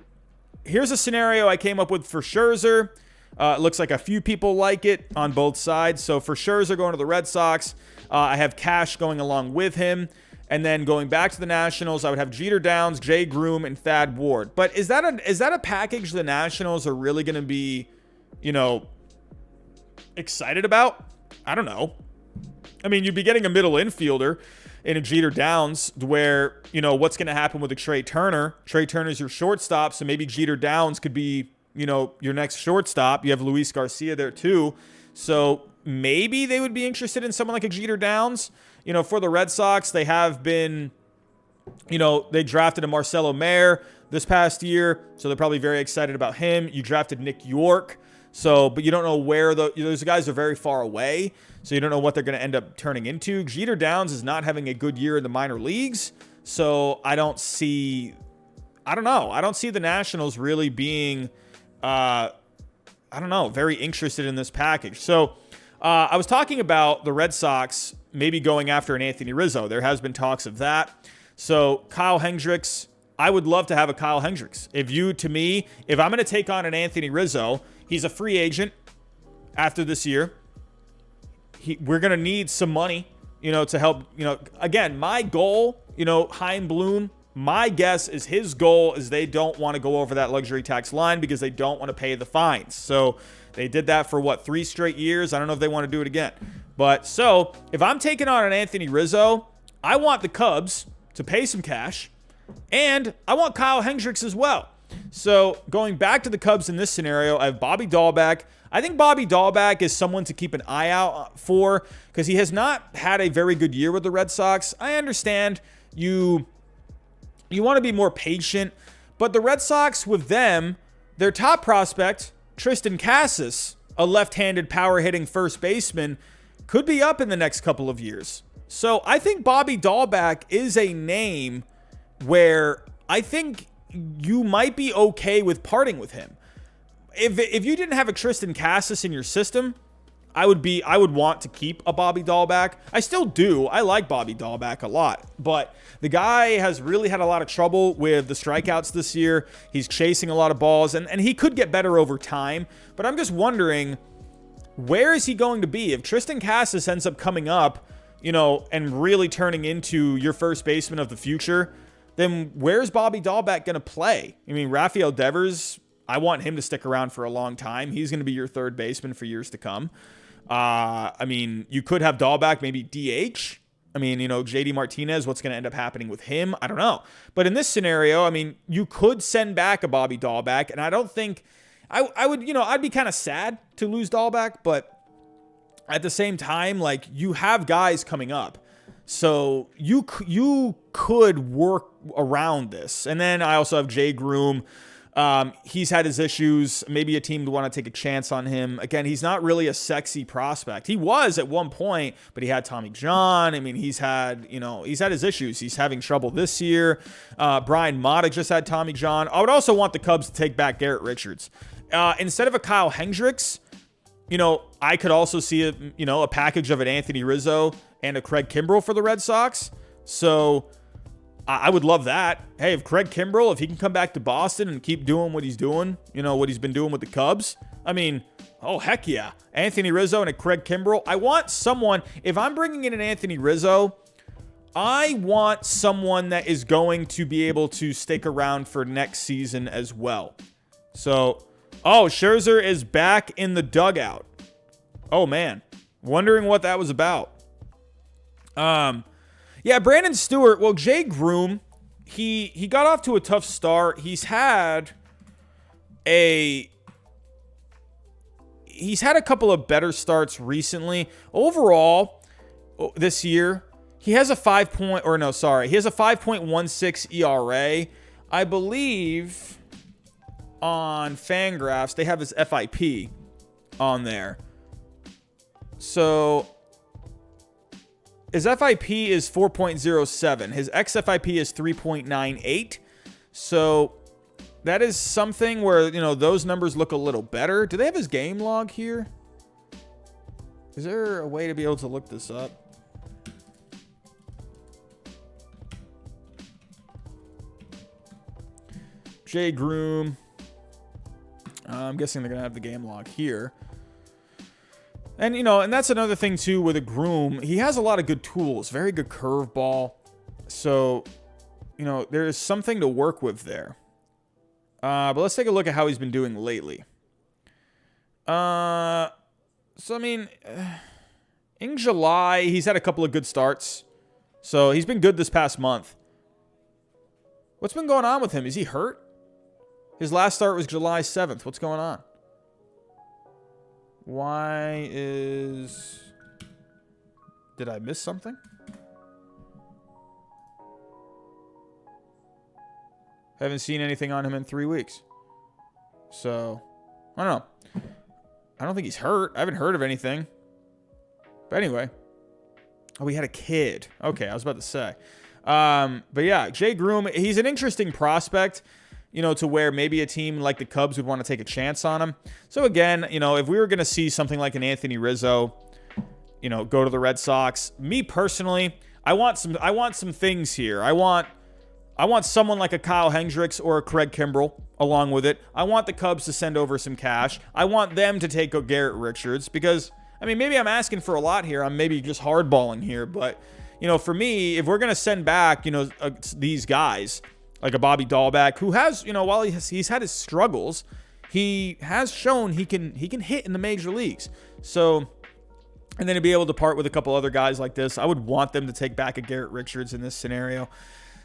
here's a scenario I came up with for Scherzer. It looks like a few people like it on both sides. So for Scherzer going to the Red Sox, I have Cash going along with him. And then going back to the Nationals, I would have Jeter Downs, Jay Groom, and Thad Ward. But is that a package the Nationals are really going to be, excited about? I don't know. I mean, you'd be getting a middle infielder in a Jeter Downs where, what's going to happen with a Trey Turner. Trey Turner's your shortstop, so maybe Jeter Downs could be, your next shortstop. You have Luis Garcia there too. So maybe they would be interested in someone like a Jeter Downs. For the Red Sox, they have been, they drafted a Marcelo Mayer this past year, so they're probably very excited about him. You drafted Nick York, but you don't know where those guys are very far away, so you don't know what they're going to end up turning into. Jeter Downs is not having a good year in the minor leagues, so I don't see the Nationals really being, very interested in this package. So I was talking about the Red Sox maybe going after an Anthony Rizzo. There has been talks of that. So Kyle Hendricks, I would love to have a Kyle Hendricks. If I'm going to take on an Anthony Rizzo, he's a free agent after this year. We're going to need some money, to help, again, my goal, Chaim Bloom, my guess is his goal is they don't want to go over that luxury tax line because they don't want to pay the fines. So they did that for 3 straight years. I don't know if they want to do it again. But so if I'm taking on an Anthony Rizzo, I want the Cubs to pay some cash, and I want Kyle Hendricks as well. So going back to the Cubs in this scenario, I have Bobby Dahlbeck. I think Bobby Dahlbeck is someone to keep an eye out for because he has not had a very good year with the Red Sox. I understand you want to be more patient, but the Red Sox with them, their top prospect, Tristan Casas, a left-handed power-hitting first baseman, could be up in the next couple of years. So I think Bobby Dahlback is a name where I think you might be okay with parting with him. If you didn't have a Tristan Casas in your system, I would want to keep a Bobby Dahlback. I still do. I like Bobby Dahlback a lot, but the guy has really had a lot of trouble with the strikeouts this year. He's chasing a lot of balls, and he could get better over time, but I'm just wondering, where is he going to be? If Tristan Casas ends up coming up, and really turning into your first baseman of the future, then where's Bobby Dahlback going to play? I mean, Rafael Devers, I want him to stick around for a long time. He's going to be your third baseman for years to come. I mean, you could have Dahlback maybe DH. I mean, JD Martinez, what's going to end up happening with him? I don't know. But in this scenario, I mean, you could send back a Bobby Dahlback, and I don't think I would, I'd be kind of sad to lose Dahlback, but at the same time, like, you have guys coming up. So you could work around this. And then I also have Jay Groom. He's had his issues. Maybe a team would want to take a chance on him. Again, he's not really a sexy prospect. He was at one point, but he had Tommy John. I mean, he's had his issues. He's having trouble this year. Brian Modick just had Tommy John. I would also want the Cubs to take back Garrett Richards. Instead of a Kyle Hendricks, I could also see a package of an Anthony Rizzo and a Craig Kimbrell for the Red Sox. So I would love that. Hey, if Craig Kimbrell, if he can come back to Boston and keep doing what he's doing, what he's been doing with the Cubs, I mean, oh, heck yeah. Anthony Rizzo and a Craig Kimbrell. I want someone, if I'm bringing in an Anthony Rizzo, I want someone that is going to be able to stick around for next season as well. So, Scherzer is back in the dugout. Oh, man. Wondering what that was about. Yeah, Brandon Stewart. Well, Jay Groom, he got off to a tough start. He's had a couple of better starts recently. Overall, this year, he has a 5.16 ERA. I believe on Fangraphs they have his FIP on there. So his FIP is 4.07. His xFIP is 3.98. So that is something where, those numbers look a little better. Do they have his game log here? Is there a way to be able to look this up? Jay Groom. I'm guessing they're going to have the game log here. And, and that's another thing, too, with a Groom. He has a lot of good tools. Very good curveball. So, there is something to work with there. But let's take a look at how he's been doing lately. In July, he's had a couple of good starts. So, he's been good this past month. What's been going on with him? Is he hurt? His last start was July 7th. What's going on? Did I miss something? Haven't seen anything on him in 3 weeks. So, I don't know. I don't think he's hurt. I haven't heard of anything. But anyway. Oh, he had a kid. Okay, I was about to say. But yeah, Jay Groom, he's an interesting prospect, to where maybe a team like the Cubs would want to take a chance on him. So again, if we were going to see something like an Anthony Rizzo, go to the Red Sox, me personally, I want some things here. I want someone like a Kyle Hendricks or a Craig Kimbrell along with it. I want the Cubs to send over some cash. I want them to take a Garrett Richards because, maybe I'm asking for a lot here. I'm maybe just hardballing here, but for me, if we're going to send back, these guys like a Bobby Dahlback, who has, while he's had his struggles, he has shown he can hit in the major leagues. So, and then to be able to part with a couple other guys like this, I would want them to take back a Garrett Richards in this scenario.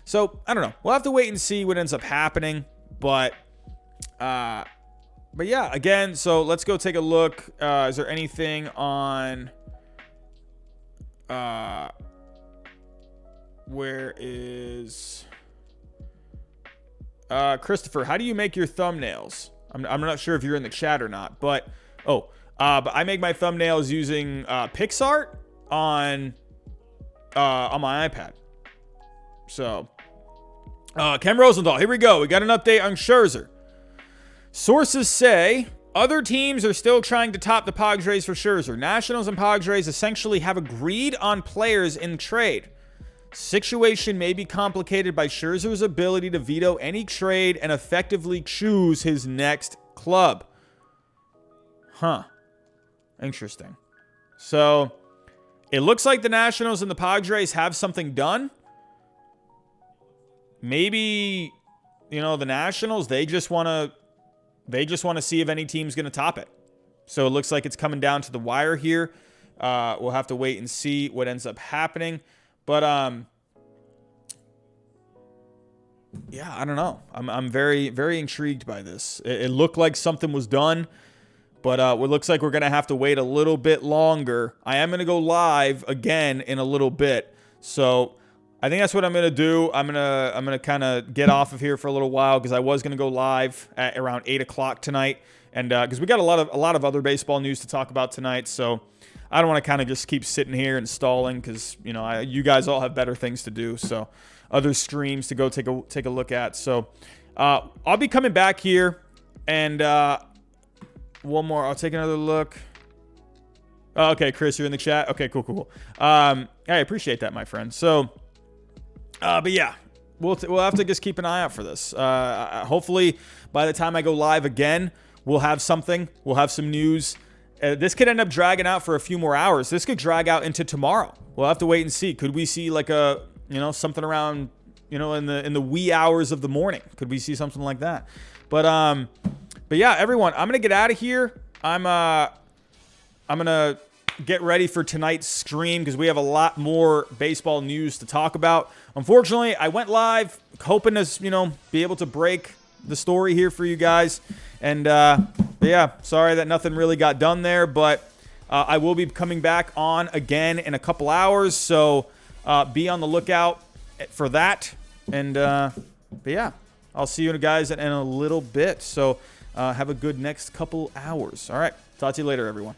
So, I don't know. We'll have to wait and see what ends up happening. But yeah, again, so let's go take a look. Is there anything on... where is... Christopher, how do you make your thumbnails? I'm not sure if you're in the chat or not, but but I make my thumbnails using PixArt on my iPad. So, Ken Rosenthal, here we go. We got an update on Scherzer. Sources say other teams are still trying to top the Padres for Scherzer. Nationals and Padres essentially have agreed on players in trade. Situation may be complicated by Scherzer's ability to veto any trade and effectively choose his next club. Interesting. So, it looks like the Nationals and the Padres have something done. Maybe, the Nationals, they just want to see if any team's going to top it. So it looks like it's coming down to the wire here. We'll have to wait and see what ends up happening. But yeah, I don't know. I'm very, very intrigued by this. It looked like something was done, but it looks like we're going to have to wait a little bit longer. I am going to go live again in a little bit. So I think that's what I'm going to do. I'm going to kind of get off of here for a little while because I was going to go live at around 8 o'clock tonight. And because we got a lot of other baseball news to talk about tonight. So I don't want to kind of just keep sitting here and stalling because, you guys all have better things to do. So other streams to go take a look at. So I'll be coming back here. And one more. I'll take another look. Oh, okay, Chris, you're in the chat. Okay, cool. I appreciate that, my friend. So, but yeah, we'll have to just keep an eye out for this. Hopefully, by the time I go live again, we'll have something. We'll have some news. This could end up dragging out for a few more hours. This could drag out into tomorrow. We'll have to wait and see. Could we see like something around, in the wee hours of the morning? Could we see something like that? But yeah, everyone, I'm gonna get out of here. I'm gonna get ready for tonight's stream because we have a lot more baseball news to talk about. Unfortunately, I went live hoping to, be able to break the story here for you guys. And yeah, sorry that nothing really got done there, but I will be coming back on again in a couple hours. So be on the lookout for that. And but yeah, I'll see you guys in a little bit. So have a good next couple hours. All right. Talk to you later, everyone.